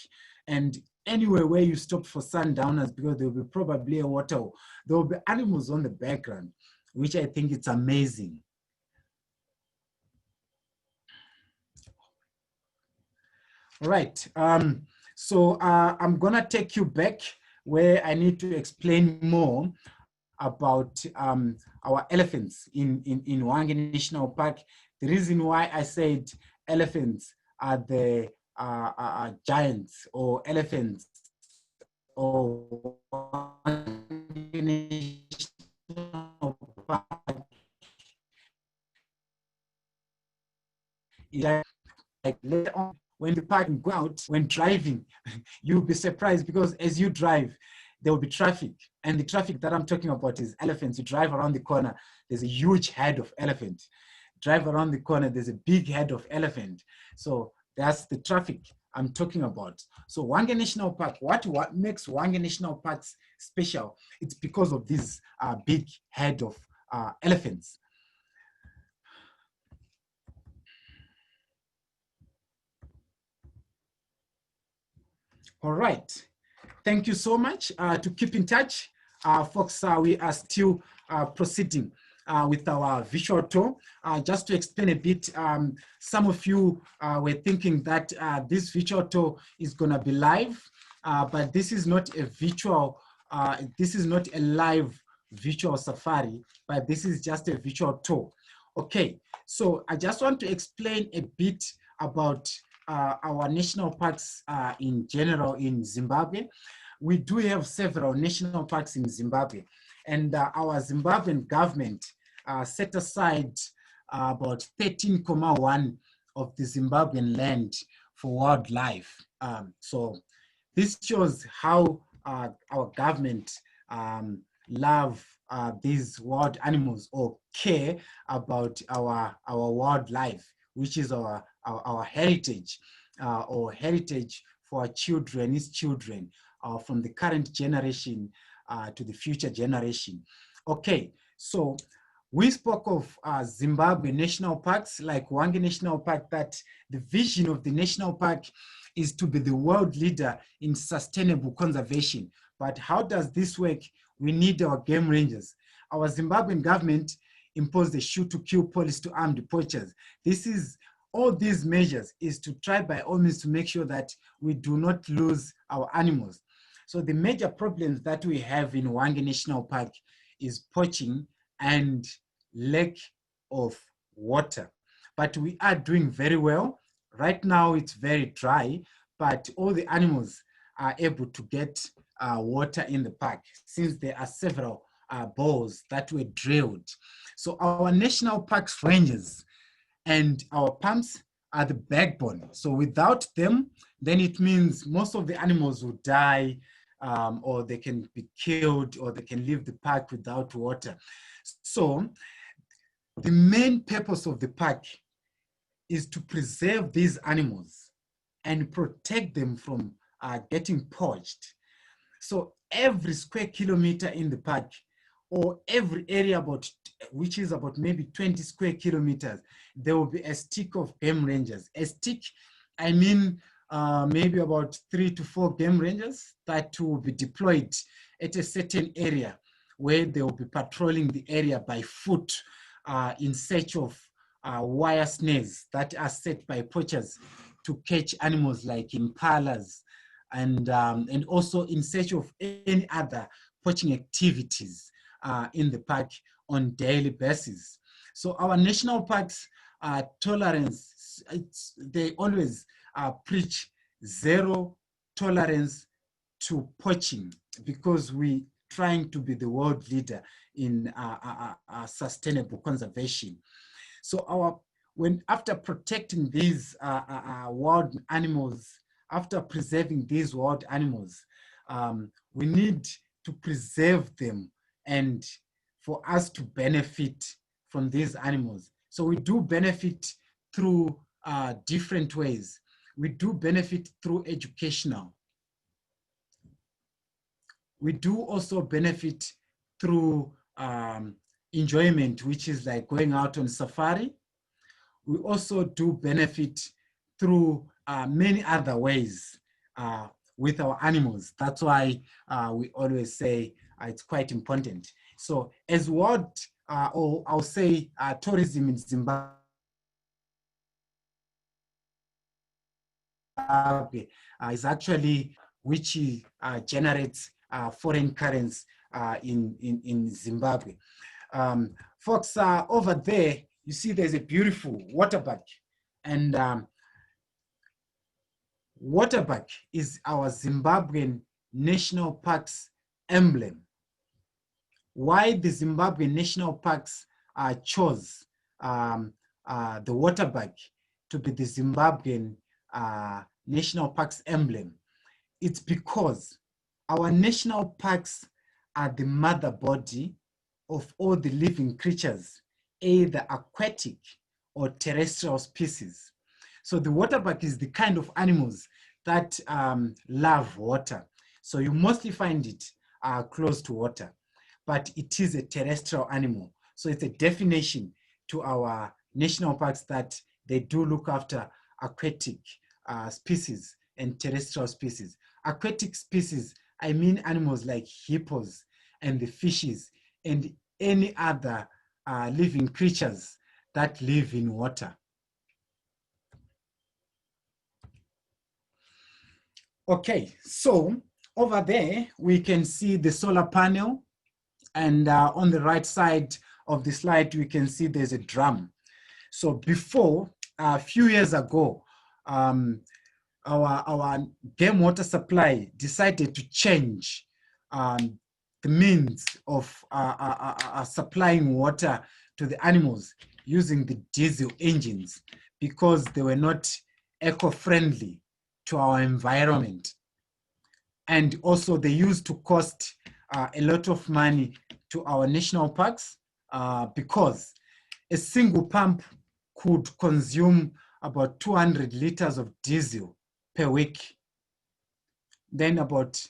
And anywhere where you stop for sundowners, because there will be probably a water, there will be animals on the background, which I think it's amazing. All right, so I'm gonna take you back where I need to explain more about our elephants in Hwange National Park. The reason why I said elephants are the giants or elephants or like later on when the park go out, when driving, you'll be surprised because as you drive, there will be traffic. And the traffic that I'm talking about is elephants. You drive around the corner, there's a huge head of elephant. Drive around the corner, there's a big head of elephant. So that's the traffic I'm talking about. So Hwange National Park, what makes Hwange National Parks special? It's because of this big head of elephants. All right, thank you so much. To keep in touch, folks, we are still proceeding with our visual tour. Just to explain a bit, some of you were thinking that this visual tour is gonna be live, but this is not a virtual, this is not a live virtual safari, but this is just a visual tour. Okay, so I just want to explain a bit about our national parks in general in Zimbabwe. We do have several national parks in Zimbabwe, and our Zimbabwean government set aside about 13.1 of the Zimbabwean land for wildlife. So this shows how our government love these wild animals or care about our wildlife, which is our heritage or heritage for our children, his children, from the current generation to the future generation. Okay, so we spoke of Zimbabwe National Parks, like Hwange National Park, that the vision of the national park is to be the world leader in sustainable conservation But how does this work? We need our game rangers. Our Zimbabwean government imposed a shoot-to-kill policy to armed poachers. All these measures is to try by all means to make sure that we do not lose our animals. So the major problems that we have in Hwange National Park is poaching and lack of water. But we are doing very well. Right now it's very dry, but all the animals are able to get water in the park since there are several bores that were drilled. So our national parks rangers and our pumps are the backbone. So without them, then it means most of the animals will die, or they can be killed, or they can leave the park without water. So the main purpose of the park is to preserve these animals and protect them from getting poached. So every square kilometer in the park, or every area which is about maybe 20 square kilometers, there will be a stick of game rangers. A stick, I mean, maybe about 3 to 4 game rangers that will be deployed at a certain area where they will be patrolling the area by foot in search of wire snares that are set by poachers to catch animals like impalas, and also in search of any other poaching activities in the park on daily basis. So our national parks tolerance, they always preach zero tolerance to poaching, because we trying to be the world leader in sustainable conservation. So after protecting these wild animals, after preserving these wild animals, we need to preserve them and for us to benefit from these animals. So we do benefit through different ways. We do benefit through educational. We do also benefit through enjoyment, which is like going out on safari. We also do benefit through many other ways with our animals. That's why we always say it's quite important. So as what, or I'll say tourism in Zimbabwe is actually which generates foreign currency in Zimbabwe. Folks, over there, you see there's a beautiful waterbuck, and waterbuck is our Zimbabwean National Parks emblem. Why the Zimbabwe National Parks chose the waterbuck to be the Zimbabwean National Parks emblem? It's because our national parks are the mother body of all the living creatures, either aquatic or terrestrial species. So the waterbuck is the kind of animals that love water. So you mostly find it close to water, but it is a terrestrial animal. So it's a definition to our national parks that they do look after aquatic species and terrestrial species. Aquatic species, I mean animals like hippos and the fishes and any other living creatures that live in water. Okay, so over there, we can see the solar panel, and on the right side of the slide, we can see there's a drum. So before, a few years ago, our game water supply decided to change the means of supplying water to the animals using the diesel engines, because they were not eco-friendly to our environment. And also they used to cost a lot of money to our national parks because a single pump could consume about 200 liters of diesel per week. Then about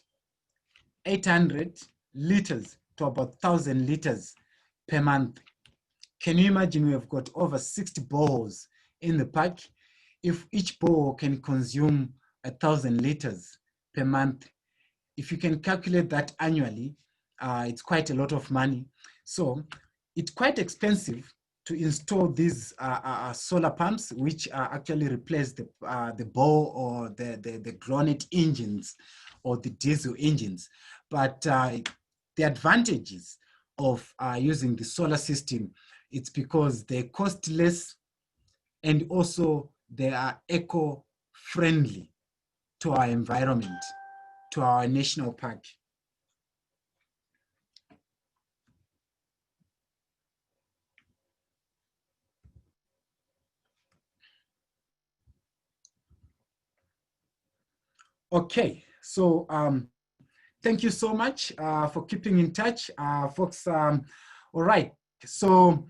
800 liters to about 1,000 liters per month. Can you imagine? We have got over 60 boreholes in the park. If each borehole can consume 1,000 liters per month, if you can calculate that annually, it's quite a lot of money. So it's quite expensive to install these solar pumps, which actually replace the bow or the grounded engines or the diesel engines. But the advantages of using the solar system, it's because they cost less and also they are eco-friendly to our environment, to our national park. Okay, so thank you so much for keeping in touch, folks. All right, so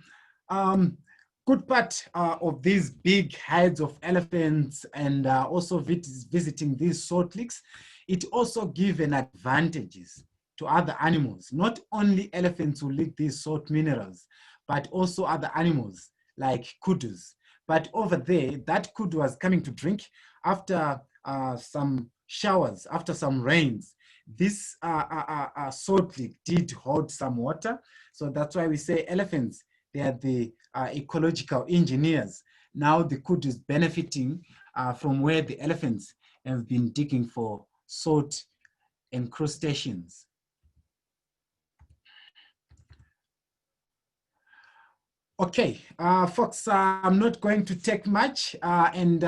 good part of these big hides of elephants and also visiting these salt licks, it also gives an advantages to other animals. Not only elephants who lick these salt minerals, but also other animals like kudus. But over there, that kudu was coming to drink after some showers, after some rains. This salt lick did hold some water. So that's why we say elephants, they are the ecological engineers. Now the kudu is benefiting from where the elephants have been digging for salt and crustaceans. Okay, folks, I'm not going to take much, and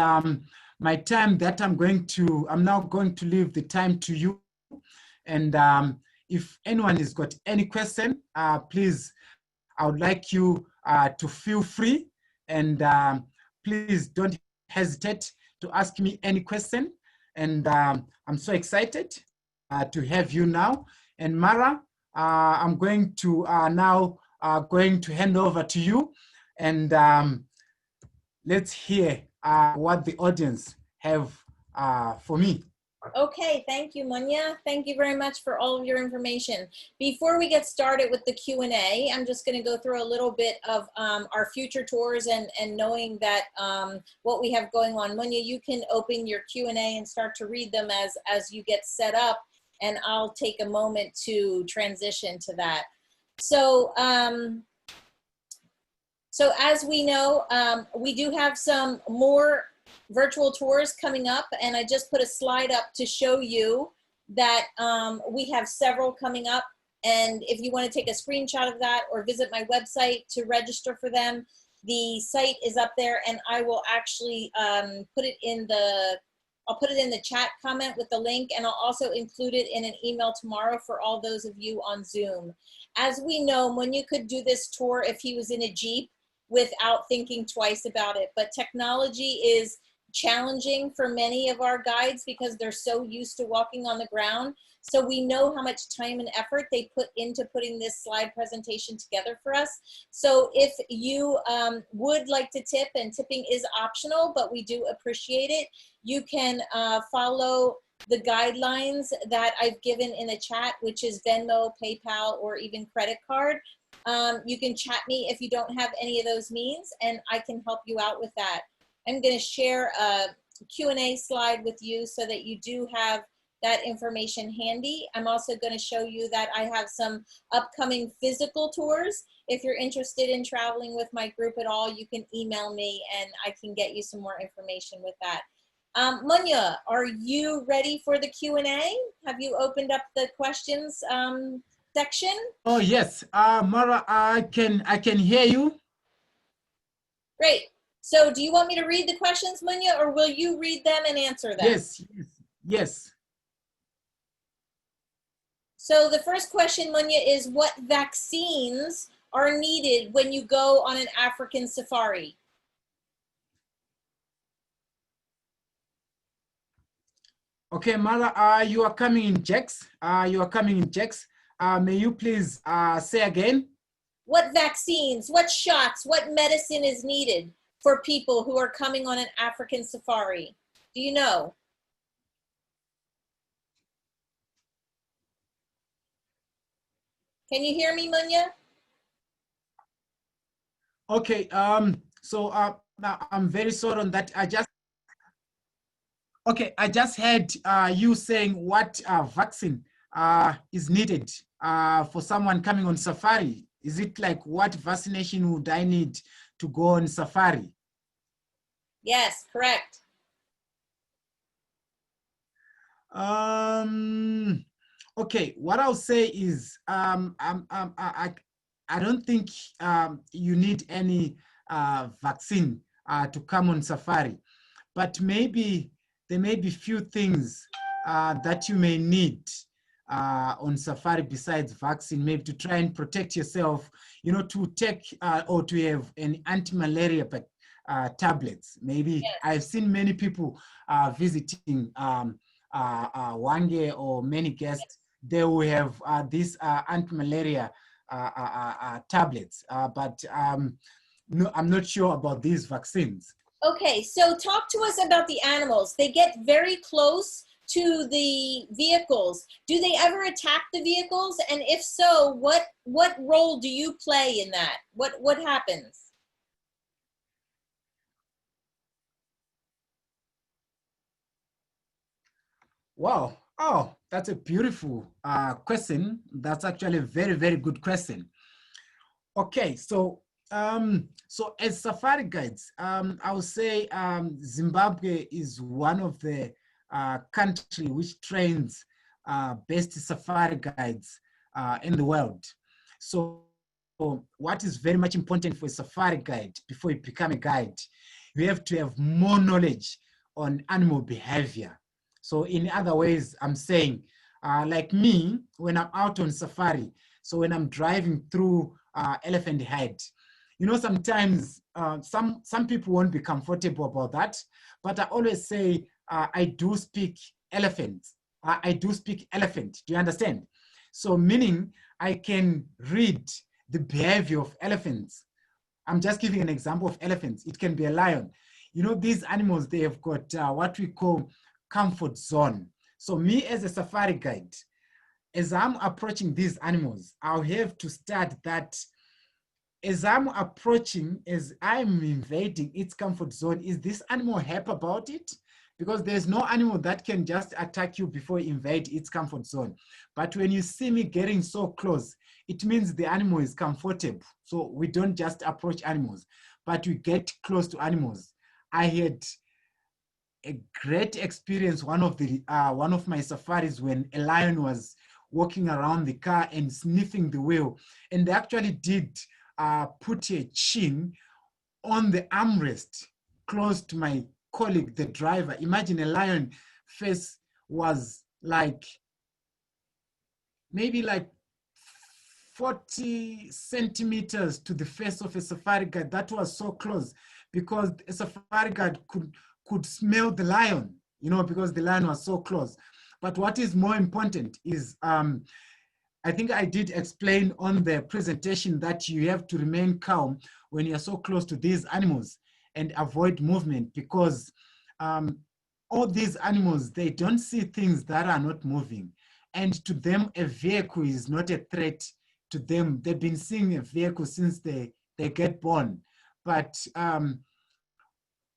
my time that I'm now going to leave the time to you. And if anyone has got any question, please, I would like you to feel free, and please don't hesitate to ask me any question. And I'm so excited to have you now. And Mara, I'm going to now going to hand over to you, and let's hear what the audience have for me. Okay, thank you, Munya. Thank you very much for all of your information. Before we get started with the Q&A, I'm just going to go through a little bit of our future tours and knowing that what we have going on. Munya, you can open your Q&A and start to read them as you get set up, and I'll take a moment to transition to that. So, so as we know, we do have some more virtual tours coming up, and I just put a slide up to show you that we have several coming up. And if you want to take a screenshot of that or visit my website to register for them, the site is up there, and I will actually put it in the chat comment with the link, and I'll also include it in an email tomorrow for all those of you on Zoom. As we know, Munya could do this tour if he was in a Jeep without thinking twice about it, but technology is challenging for many of our guides because they're so used to walking on the ground. So we know how much time and effort they put into putting this slide presentation together for us. So if you would like to tip, and tipping is optional, but we do appreciate it, you can follow the guidelines that I've given in the chat, which is Venmo, PayPal, or even credit card. You can chat me if you don't have any of those means, and I can help you out with that. I'm going to share a Q&A slide with you so that you do have that information handy. I'm also going to show you that I have some upcoming physical tours. If you're interested in traveling with my group at all, you can email me and I can get you some more information with that. Munya, are you ready for the Q&A? Have you opened up the questions section? Oh yes, Mara, I can hear you. Great. So do you want me to read the questions, Munya, or will you read them and answer them? Yes, yes, yes. So the first question, Munya, is what vaccines are needed when you go on an African safari? Okay, Mara, you are coming in checks. May you please say again? What vaccines, what shots, what medicine is needed for people who are coming on an African safari? Do you know? Can you hear me, Munya? Okay, so I'm very sorry on that. I just heard you saying what vaccine is needed for someone coming on safari? Is it like what vaccination would I need to go on safari? Yes, correct. Okay, what I'll say is I don't think you need any vaccine to come on safari, but maybe there may be few things that you may need on safari besides vaccine, maybe to try and protect yourself, you know, to take or to have an anti-malaria tablets. Maybe Yes. I've seen many people visiting Hwange or many guests, they will have these anti-malaria tablets, but no, I'm not sure about these vaccines. Okay, so talk to us about the animals. They get very close to the vehicles. Do they ever attack the vehicles? And if so, what role do you play in that? What happens? Wow. Oh, that's a beautiful question. That's actually a very, very good question. Okay, so as safari guides, I would say Zimbabwe is one of the country which trains best safari guides in the world. So what is very much important for a safari guide before you become a guide, you have to have more knowledge on animal behavior. So in other ways, I'm saying, like me, when I'm out on safari, so when I'm driving through Elephant Head, you know, sometimes some people won't be comfortable about that, but I always say I do speak elephant. I do speak elephant. Do you understand? So meaning I can read the behavior of elephants. I'm just giving an example of elephants. It can be a lion. You know, these animals, they have got what we call comfort zone. So me as a safari guide, as I'm approaching these animals, I'll have to start that as I'm approaching, as I'm invading its comfort zone, is this animal happy about it? Because there's no animal that can just attack you before you invade its comfort zone. But when you see me getting so close, it means the animal is comfortable. So we don't just approach animals, but we get close to animals. I had a great experience one of my safaris when a lion was walking around the car and sniffing the wheel, and they actually did put a chin on the armrest close to my colleague, the driver. Imagine a lion face was like maybe like 40 centimeters to the face of a safari guide. That was so close because a safari guide could smell the lion, you know, because the lion was so close. But what is more important is, I think I did explain on the presentation that you have to remain calm when you're so close to these animals and avoid movement, because all these animals, they don't see things that are not moving. And to them, a vehicle is not a threat to them. They've been seeing a vehicle since they get born. But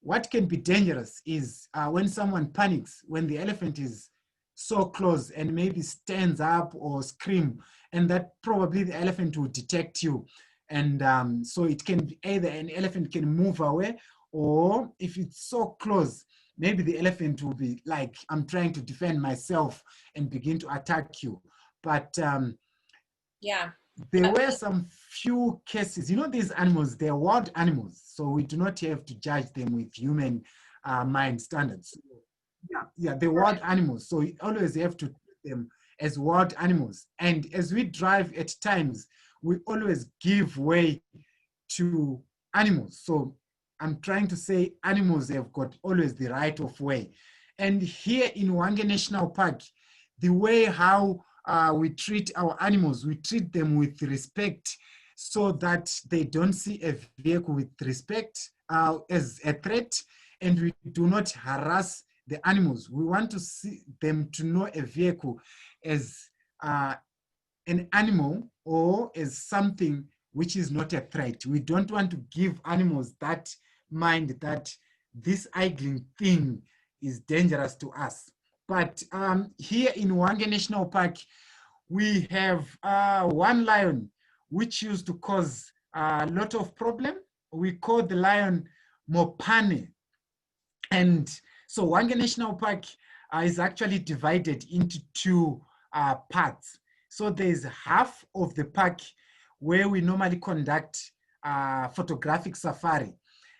what can be dangerous is when someone panics, when the elephant is so close and maybe stands up or scream, and that probably the elephant will detect you. And so it can be either an elephant can move away, or if it's so close, maybe the elephant will be like, I'm trying to defend myself and begin to attack you. But Yeah. there were some few cases, you know, these animals, they're wild animals, so we do not have to judge them with human mind standards. Yeah, they're wild animals, so you always have to treat them as wild animals. And as we drive at times, we always give way to animals. So I'm trying to say animals have got always the right of way. And here in Hwange National Park, the way how we treat our animals, we treat them with respect so that they don't see a vehicle with respect as a threat, and we do not harass the animals. We want to see them to know a vehicle as an animal or as something which is not a threat. We don't want to give animals that mind that this idling thing is dangerous to us. But here in Hwange National Park, we have one lion which used to cause a lot of problem. We call the lion Mopane. And so Hwange National Park is actually divided into two parts. So there's half of the park where we normally conduct photographic safari.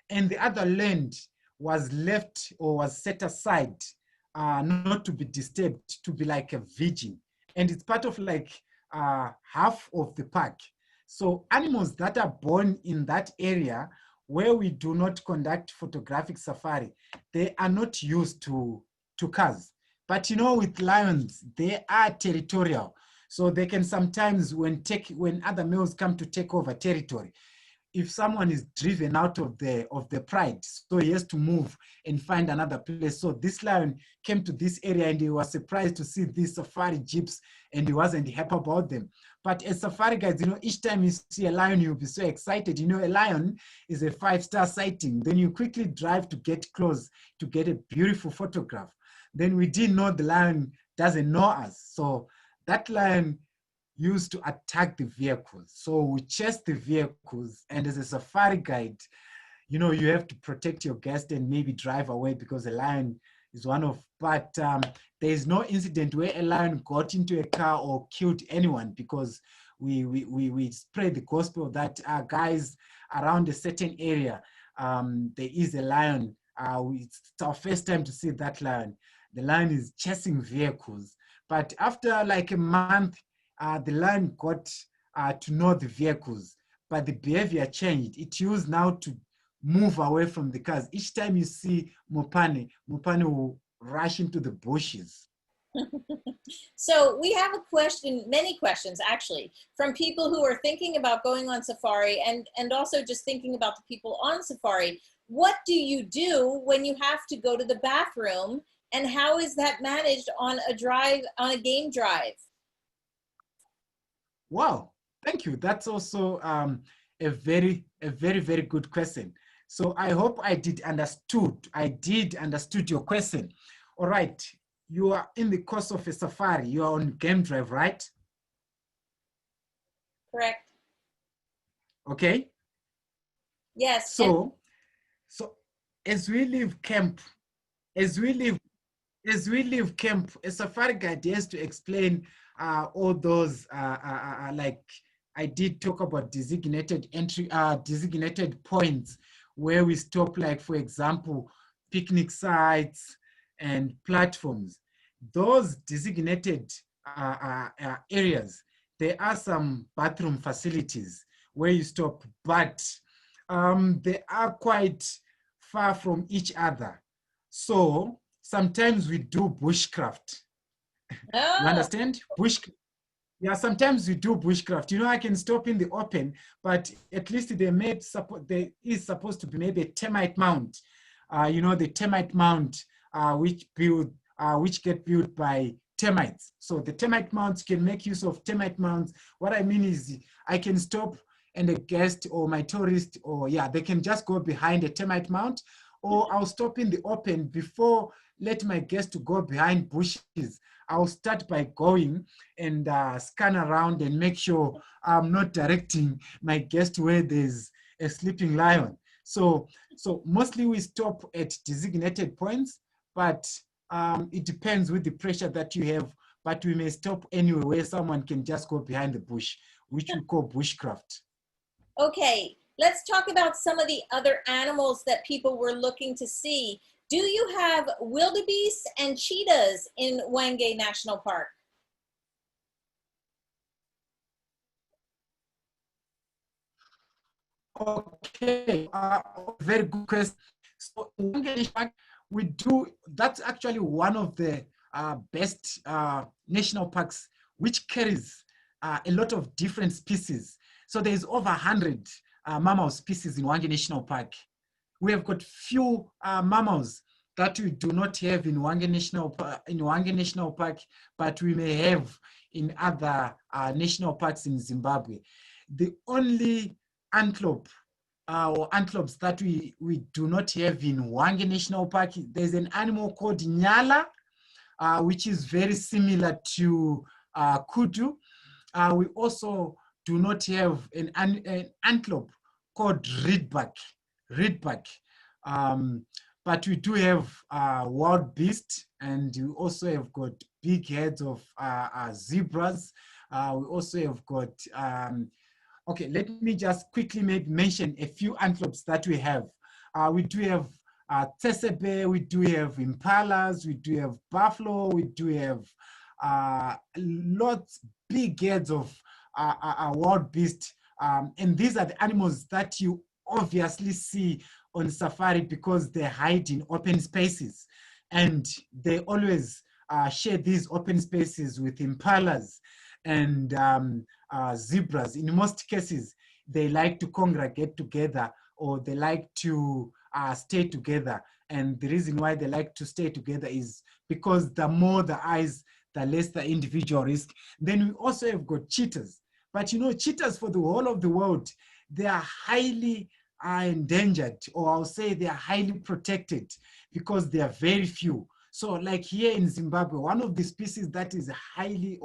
And the other land was left or was set aside not to be disturbed, to be like a virgin. And it's part of like half of the park. So animals that are born in that area where we do not conduct photographic safari, they are not used to cars. But you know, with lions, they are territorial. So they can sometimes, when other males come to take over territory, if someone is driven out of the pride, so he has to move and find another place. So this lion came to this area and he was surprised to see these safari jeeps and he wasn't happy about them. But as safari guides, you know, each time you see a lion, you'll be so excited. You know, a lion is a 5-star sighting. Then you quickly drive to get close to get a beautiful photograph. Then we didn't know the lion doesn't know us. So that lion used to attack the vehicles. So we chased the vehicles, and as a safari guide, you know, you have to protect your guest and maybe drive away because a lion is one of, but there is no incident where a lion got into a car or killed anyone because we spread the gospel that guys around a certain area, there is a lion. It's our first time to see that lion. The lion is chasing vehicles. But after like a month, the lion got to know the vehicles, but the behavior changed. It used now to move away from the cars. Each time you see Mopane will rush into the bushes. So we have a question, many questions actually, from people who are thinking about going on safari and also just thinking about the people on safari. What do you do when you have to go to the bathroom, and how is that managed on a game drive? Wow, thank you. That's also a very good question. So I hope I did understood your question. All right, you are in the course of a safari. You are on game drive, right? Correct. Okay. Yes. So as we leave camp, a safari guide has to explain all those, like I did talk about designated points where we stop, like for example, picnic sites and platforms. Those designated areas, there are some bathroom facilities where you stop, but they are quite far from each other. So sometimes we do bushcraft. Oh. You understand? Yeah, sometimes we do bushcraft. You know, I can stop in the open, but at least there is supposed to be maybe a termite mound. You know, the termite mound which get built by termites. So the termite mounds can make use of termite mounds. What I mean is I can stop and a guest or my tourist, or yeah, they can just go behind a termite mound, or I'll stop in the open before let my guest to go behind bushes. I'll start by going and scan around and make sure I'm not directing my guest where there's a sleeping lion. So mostly we stop at designated points, but it depends with the pressure that you have, but we may stop anywhere where someone can just go behind the bush, which we call bushcraft. Okay, let's talk about some of the other animals that people were looking to see. Do you have wildebeest and cheetahs in Hwange National Park? Okay, very good question. So in Hwange National Park, we do, that's actually one of the best national parks which carries a lot of different species. So there's over 100 mammal species in Hwange National Park. We have got few mammals that we do not have in Hwange National Park, but we may have in other national parks in Zimbabwe. The only antelope or antelopes that we do not have in Hwange National Park, there's an animal called Nyala. which is very similar to kudu. We also do not have an antelope called reedbuck. But we do have wild beast, and we also have got big heads of zebras. We also have got, okay, let me just quickly maybe mention a few antelopes that we have. We do have Cecil, we do have impalas, we do have buffalo, we do have lots big heads of wild beast. And these are the animals that you obviously see on safari because they hide in open spaces. And they always share these open spaces with impalas and zebras. In most cases, they like to congregate together, or they like to stay together. And the reason why they like to stay together is because the more the eyes, the less the individual risk. Then we also have got cheetahs. But you know, cheetahs for the whole of the world, they are highly endangered, or I'll say they are highly protected because they are very few. So like here in Zimbabwe, one of the species that is highly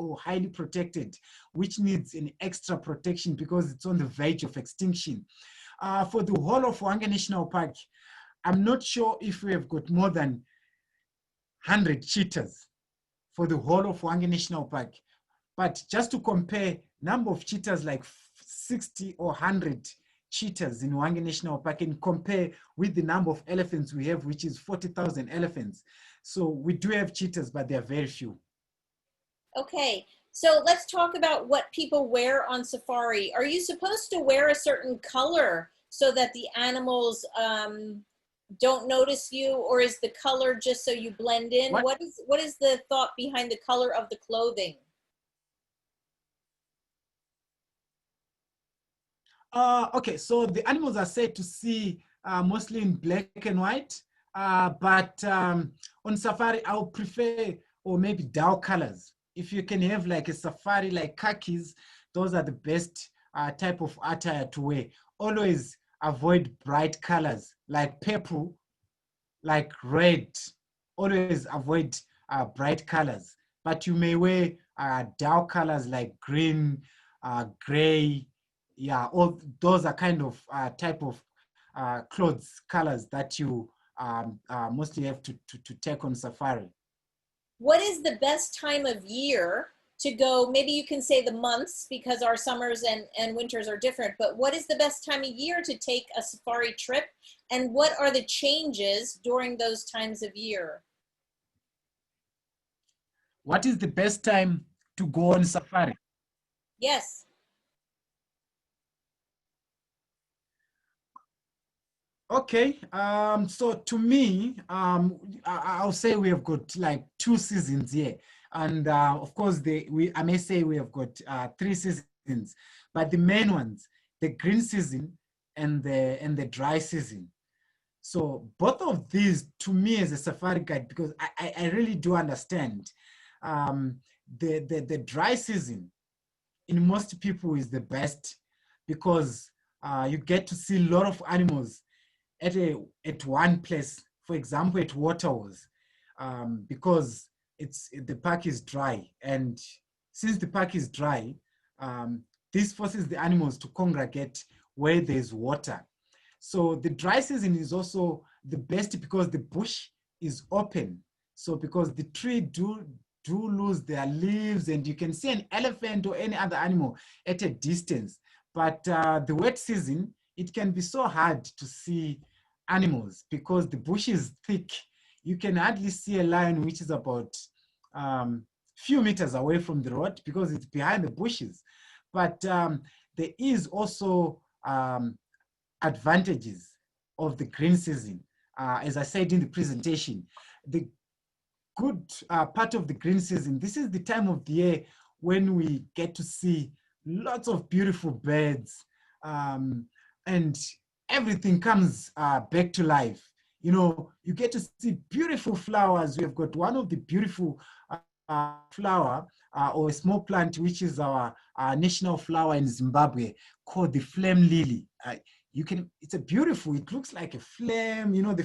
protected, which needs an extra protection because it's on the verge of extinction. For the whole of Hwange National Park, I'm not sure if we have got more than 100 cheetahs for the whole of Hwange National Park. But just to compare, number of cheetahs like 60 or 100 cheetahs in Hwange National Park, and compare with the number of elephants we have, which is 40,000 elephants. So we do have cheetahs, but they are very few. Okay, so let's talk about what people wear on safari. Are you supposed to wear a certain color so that the animals don't notice you, or is the color just so you blend in? What is the thought behind the color of the clothing? Okay, so the animals are said to see mostly in black and white, but on safari, I'll prefer, or maybe dull colors. If you can have like a safari like khakis, those are the best type of attire to wear. Always avoid bright colors like purple, like red. Always avoid bright colors, but you may wear dull colors like green, gray. Yeah, all those are kind of type of clothes colors that you mostly have to take on safari. What is the best time of year to go? Maybe you can say the months because our summers and winters are different, but what is the best time of year to take a safari trip, and what are the changes during those times of year? What is the best time to go on safari? Yes. Okay, so to me, I'll say we have got like 2 seasons here, and of course, I may say we have got 3 seasons, but the main ones, the green season and the dry season. So both of these, to me, as a safari guide, because I really do understand, the dry season in most people is the best because you get to see a lot of animals at one place, for example, at Waterholes, because the park is dry. And since the park is dry, this forces the animals to congregate where there's water. So the dry season is also the best because the bush is open. So because the tree do lose their leaves, and you can see an elephant or any other animal at a distance. But the wet season, it can be so hard to see animals because the bush is thick. You can hardly see a lion which is about few meters away from the road because it's behind the bushes. But there is also advantages of the green season. As I said in the presentation, the good part of the green season, this is the time of the year when we get to see lots of beautiful birds, and everything comes back to life. You know, you get to see beautiful flowers. We have got one of the beautiful flower or a small plant, which is our national flower in Zimbabwe, called the flame lily. it's a beautiful, it looks like a flame, you know,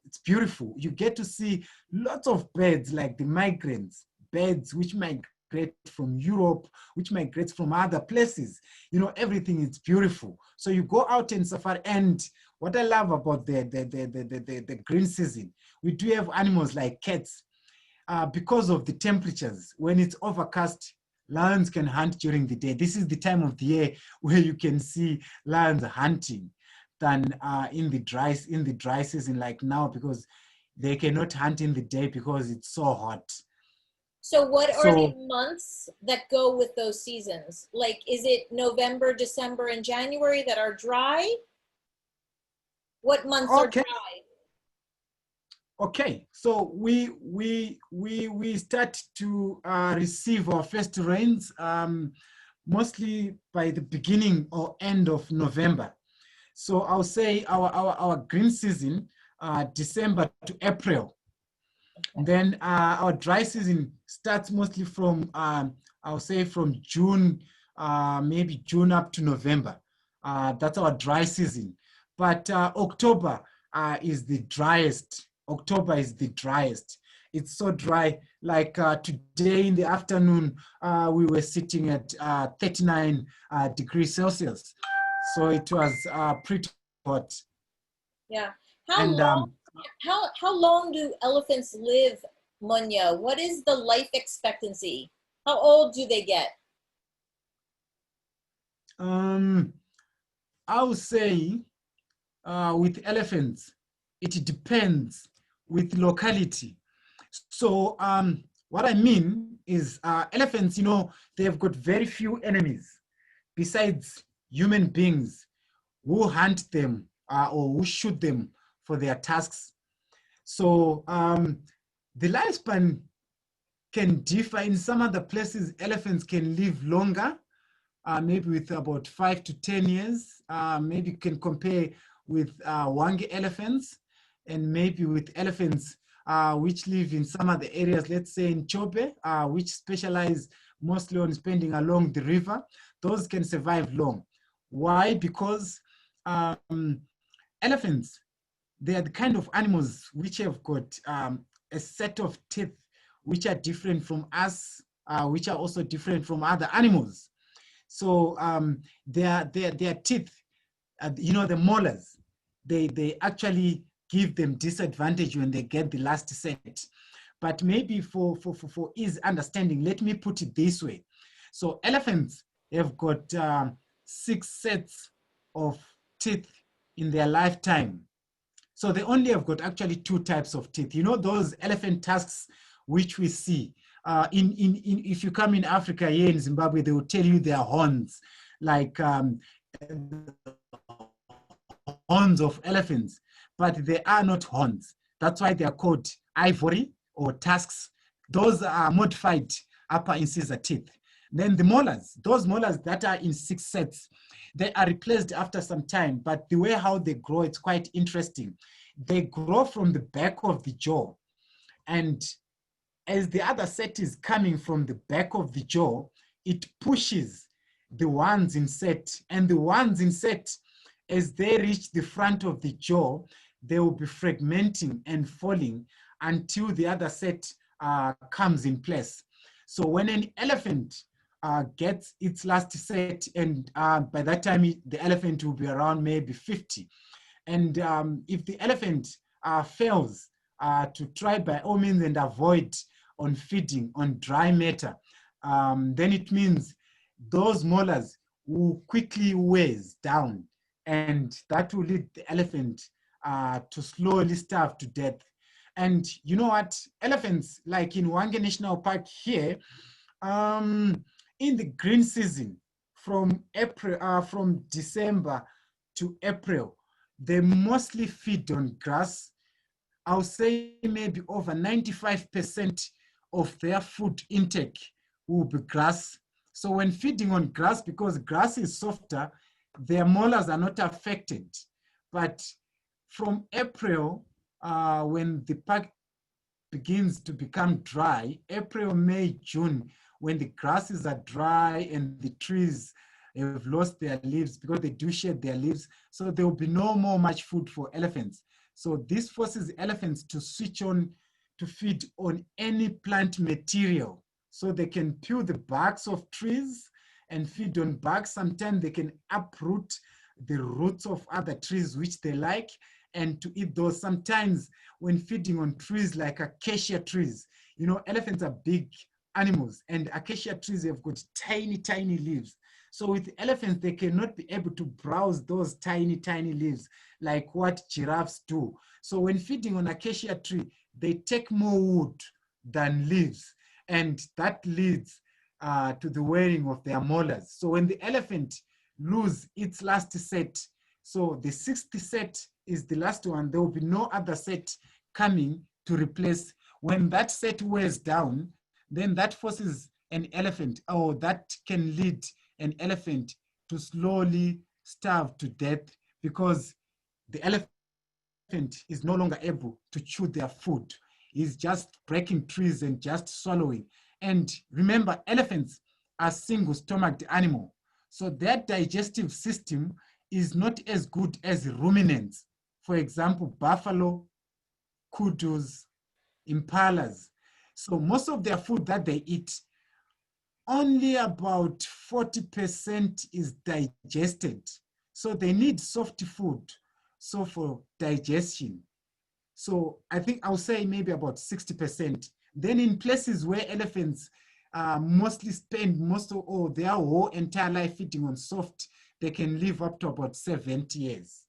it's beautiful. You get to see lots of birds, like the migrants, birds which migrate from Europe, which migrates from other places. You know, everything is beautiful. So you go out in safari, and what I love about the green season, we do have animals like cats. Because of the temperatures, when it's overcast, lions can hunt during the day. This is the time of the year where you can see lions hunting than in the dry season like now, because they cannot hunt in the day because it's so hot. So what are the So, months that go with those seasons? Like, is it November, December, and January that are dry? What months are okay. dry? Okay, so we start to receive our first rains mostly by the beginning or end of November. So I'll say our green season, December to April. Okay. Then our dry season starts mostly from, I'll say from June, maybe June up to November. That's our dry season. But October is the driest. October is the driest. It's so dry. Like today in the afternoon, we were sitting at 39 degrees Celsius. So it was pretty hot. Yeah. How And long how long do elephants live, Munya? What is the life expectancy? How old do they get? um, I would say with elephants, it depends with locality. So what I mean is elephants, you know, they've got very few enemies besides human beings who hunt them or who shoot them for their tasks. So the lifespan can differ. In some other places, elephants can live longer, maybe with about 5 to 10 years. Maybe you can compare with Hwange elephants, and maybe with elephants which live in some other areas, let's say in Chobe, which specialize mostly on spending along the river. Those can survive long. Why? Because elephants, they are the kind of animals which have got a set of teeth which are different from us, which are also different from other animals. So their teeth, you know, the molars, they actually give them disadvantage when they get the last set. But maybe for ease understanding, let me put it this way. So elephants have got 6 sets of teeth in their lifetime. So they only have got actually 2 types of teeth. You know, those elephant tusks which we see. If you come in Africa, here in Zimbabwe, they will tell you they are horns, like horns of elephants, but they are not horns. That's why they are called ivory or tusks. Those are modified upper incisor teeth. Then the molars, those molars that are in 6 sets, they are replaced after some time, but the way how they grow, it's quite interesting. They grow from the back of the jaw, and as the other set is coming from the back of the jaw, it pushes the ones in set, and the ones in set, as they reach the front of the jaw, they will be fragmenting and falling until the other set comes in place. So when an elephant gets its last set, and by that time, the elephant will be around maybe 50. And if the elephant fails to try by all means and avoid on feeding on dry matter, then it means those molars will quickly wears down, and that will lead the elephant to slowly starve to death. And you know what? Elephants, like in Hwange National Park here, in the green season, from December to April, they mostly feed on grass. I'll say maybe over 95% of their food intake will be grass. So when feeding on grass, because grass is softer, their molars are not affected. But from April, when the park begins to become dry, April, May, June, when the grasses are dry and the trees, have lost their leaves because they do shed their leaves. So there will be no more much food for elephants. So this forces elephants to switch on to feed on any plant material. So they can peel the barks of trees and feed on bark. Sometimes they can uproot the roots of other trees which they like and to eat those. Sometimes when feeding on trees like acacia trees, you know, elephants are big animals and acacia trees have got tiny, tiny leaves. So with elephants, they cannot be able to browse those tiny, tiny leaves like what giraffes do. So when feeding on acacia tree, they take more wood than leaves, and that leads to the wearing of their molars. So when the elephant lose its last set, so the 60th set is the last one, there will be no other set coming to replace. When that set wears down, then that forces an elephant, or that can lead an elephant to slowly starve to death because the elephant is no longer able to chew their food. He's just breaking trees and just swallowing. And remember, elephants are single-stomached animal. So their digestive system is not as good as ruminants. For example, buffalo, kudus, impalas. So most of their food that they eat, only about 40% is digested. So they need soft food, so for digestion. So I think I'll say maybe about 60%. Then in places where elephants mostly spend most of their whole entire life feeding on soft, they can live up to about 70 years.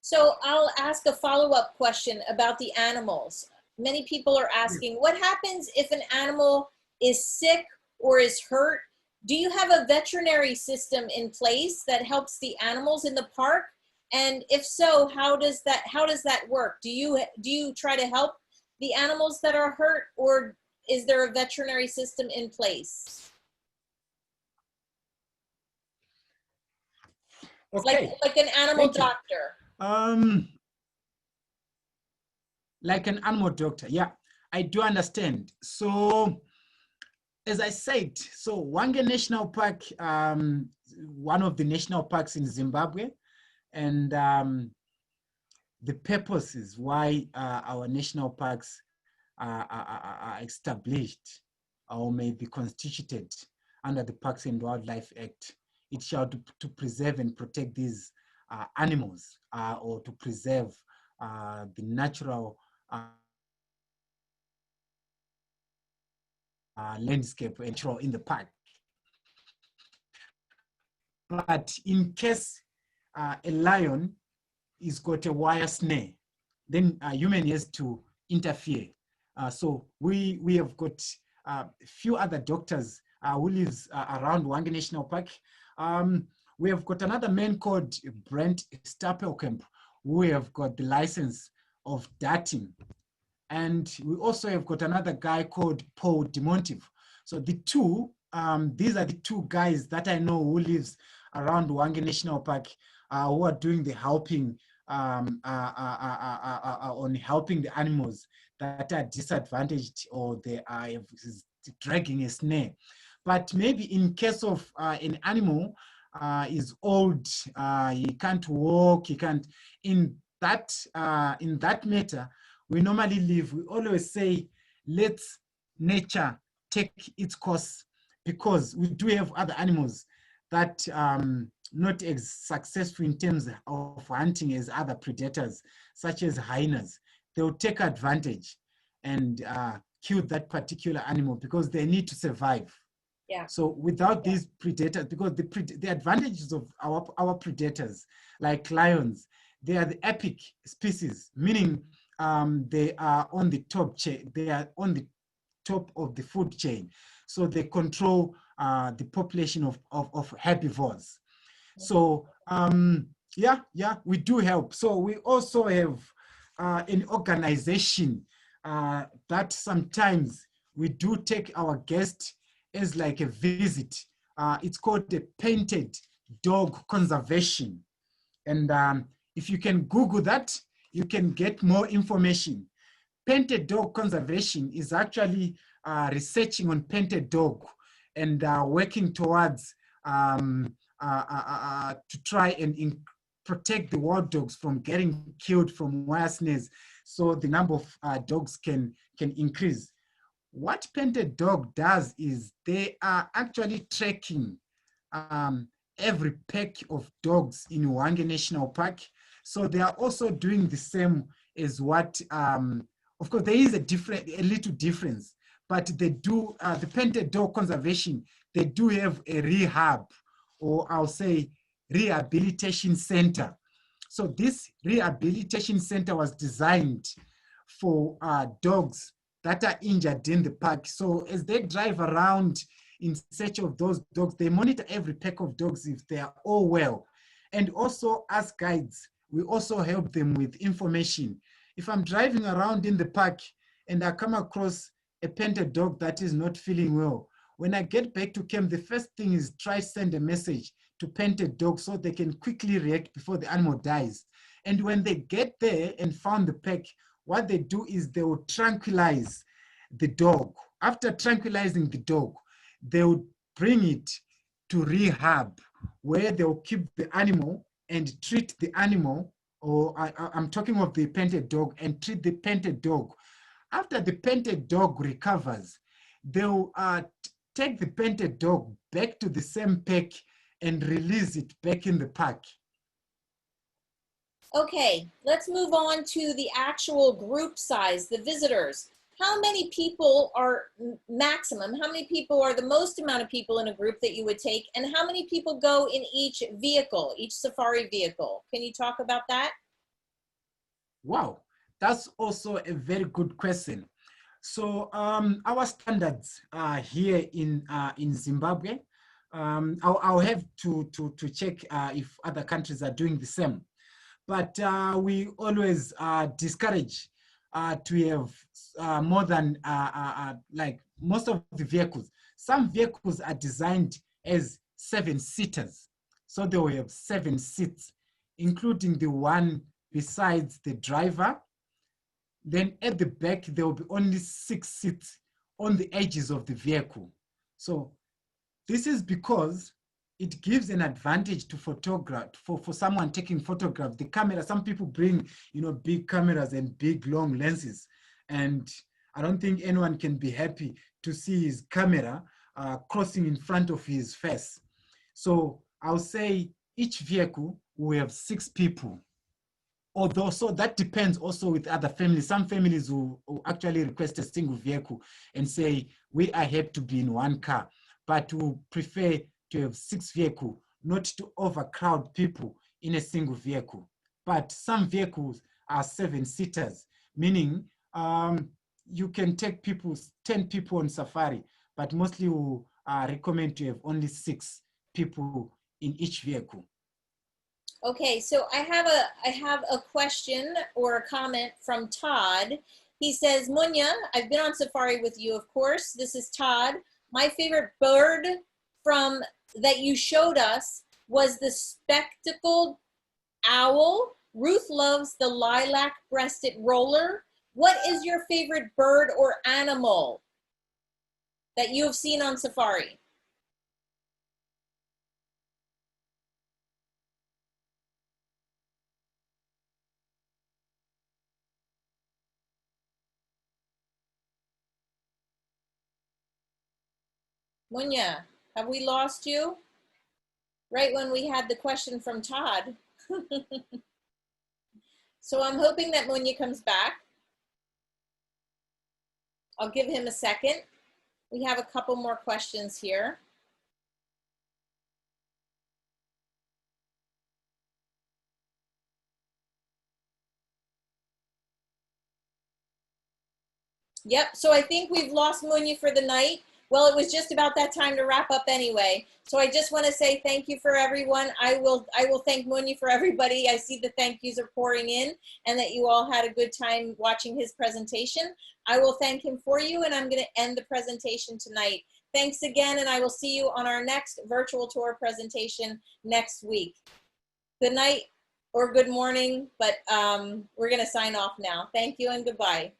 So I'll ask a follow-up question about the animals. Many people are asking, what happens if an animal is sick or is hurt? Do you have a veterinary system in place that helps the animals in the park? And if so, how does that work? Do you try to help the animals that are hurt, or is there a veterinary system in place? Okay. Like an animal doctor. Like an animal doctor, yeah, I do understand. So as I said, so Hwange National Park, one of the national parks in Zimbabwe, and the purposes why our national parks are established or may be constituted under the Parks and Wildlife Act. It shall to preserve and protect these animals or to preserve the natural landscape and in the park. But in case a lion is got a wire snare, then a human has to interfere. So we have got a few other doctors who lives around Hwange National Park. We have got another man called Brent Stapelkamp, who have got the license of darting. And we also have got another guy called Paul Demontive. So the two, these are the two guys that I know who lives around Hwange National Park who are doing the helping on helping the animals that are disadvantaged or they are dragging a snare. But maybe in case of an animal is old, he can't walk, he can't, in that matter, we normally live, we always say, let nature take its course, because we do have other animals that not as successful in terms of hunting as other predators, such as hyenas. They'll take advantage and kill that particular animal because they need to survive. Yeah. So without these predators, because the advantages of our predators, like lions, they are the epic species, meaning they are on the top chain, they are on the top of the food chain. So they control the population of herbivores. So yeah, we do help. So we also have an organization that sometimes we do take our guests as like a visit. It's called the Painted Dog Conservation. And if you can Google that, you can get more information. Painted Dog Conservation is actually researching on painted dog and working towards to try and protect the wild dogs from getting killed from wire snares, so the number of dogs can increase. What Painted Dog does is they are actually tracking every pack of dogs in Hwange National Park. So they are also doing the same as what, of course, there is a little difference, but they do, the Painted Dog Conservation, they do have a rehab, or I'll say rehabilitation center. So this rehabilitation center was designed for dogs that are injured in the park. So as they drive around in search of those dogs, they monitor every pack of dogs if they are all well. And also as guides, we also help them with information. If I'm driving around in the park and I come across a painted dog that is not feeling well, when I get back to camp, the first thing is try send a message to painted dog so they can quickly react before the animal dies. And when they get there and found the pack, what they do is they will tranquilize the dog. After tranquilizing the dog, they will bring it to rehab, where they'll keep the animal and treat the animal, or I'm talking of the painted dog, and treat the painted dog. After the painted dog recovers, they'll take the painted dog back to the same pack and release it back in the park. Okay, let's move on to the actual group size, the visitors. How many people are maximum? How many people are the most amount of people in a group that you would take? And how many people go in each vehicle, each safari vehicle? Can you talk about that? Wow, that's also a very good question. So our standards here in Zimbabwe, I'll have to check if other countries are doing the same. But we always discourage to have more than like most of the vehicles. Some vehicles are designed as 7-seaters. So they will have 7 seats, including the one besides the driver. Then at the back, there will be only 6 seats on the edges of the vehicle. So this is because it gives an advantage to photograph, for someone taking photographs. The camera, some people bring, big cameras and big long lenses. And I don't think anyone can be happy to see his camera crossing in front of his face. So I'll say each vehicle will have 6 people. Although, so that depends also with other families. Some families will actually request a single vehicle and say, we are happy to be in one car, but we prefer to have 6 vehicles, not to overcrowd people in a single vehicle. But some vehicles are 7-seaters, meaning you can take 10 people on safari, but mostly we recommend to have only 6 people in each vehicle. Okay, so I have a question or a comment from Todd. He says, Munya, I've been on safari with you, of course. This is Todd. My favorite bird that you showed us was the spectacled owl. Ruth loves the lilac-breasted roller. What is your favorite bird or animal that you have seen on safari? Munya, have we lost you? Right when we had the question from Todd. So I'm hoping that Munya comes back. I'll give him a second. We have a couple more questions here. Yep, so I think we've lost Munya for the night. Well, it was just about that time to wrap up anyway. So I just want to say thank you for everyone. I will thank Munya for everybody. I see the thank yous are pouring in and that you all had a good time watching his presentation. I will thank him for you, and I'm going to end the presentation tonight. Thanks again, and I will see you on our next virtual tour presentation next week. Good night or good morning, but we're going to sign off now. Thank you and goodbye.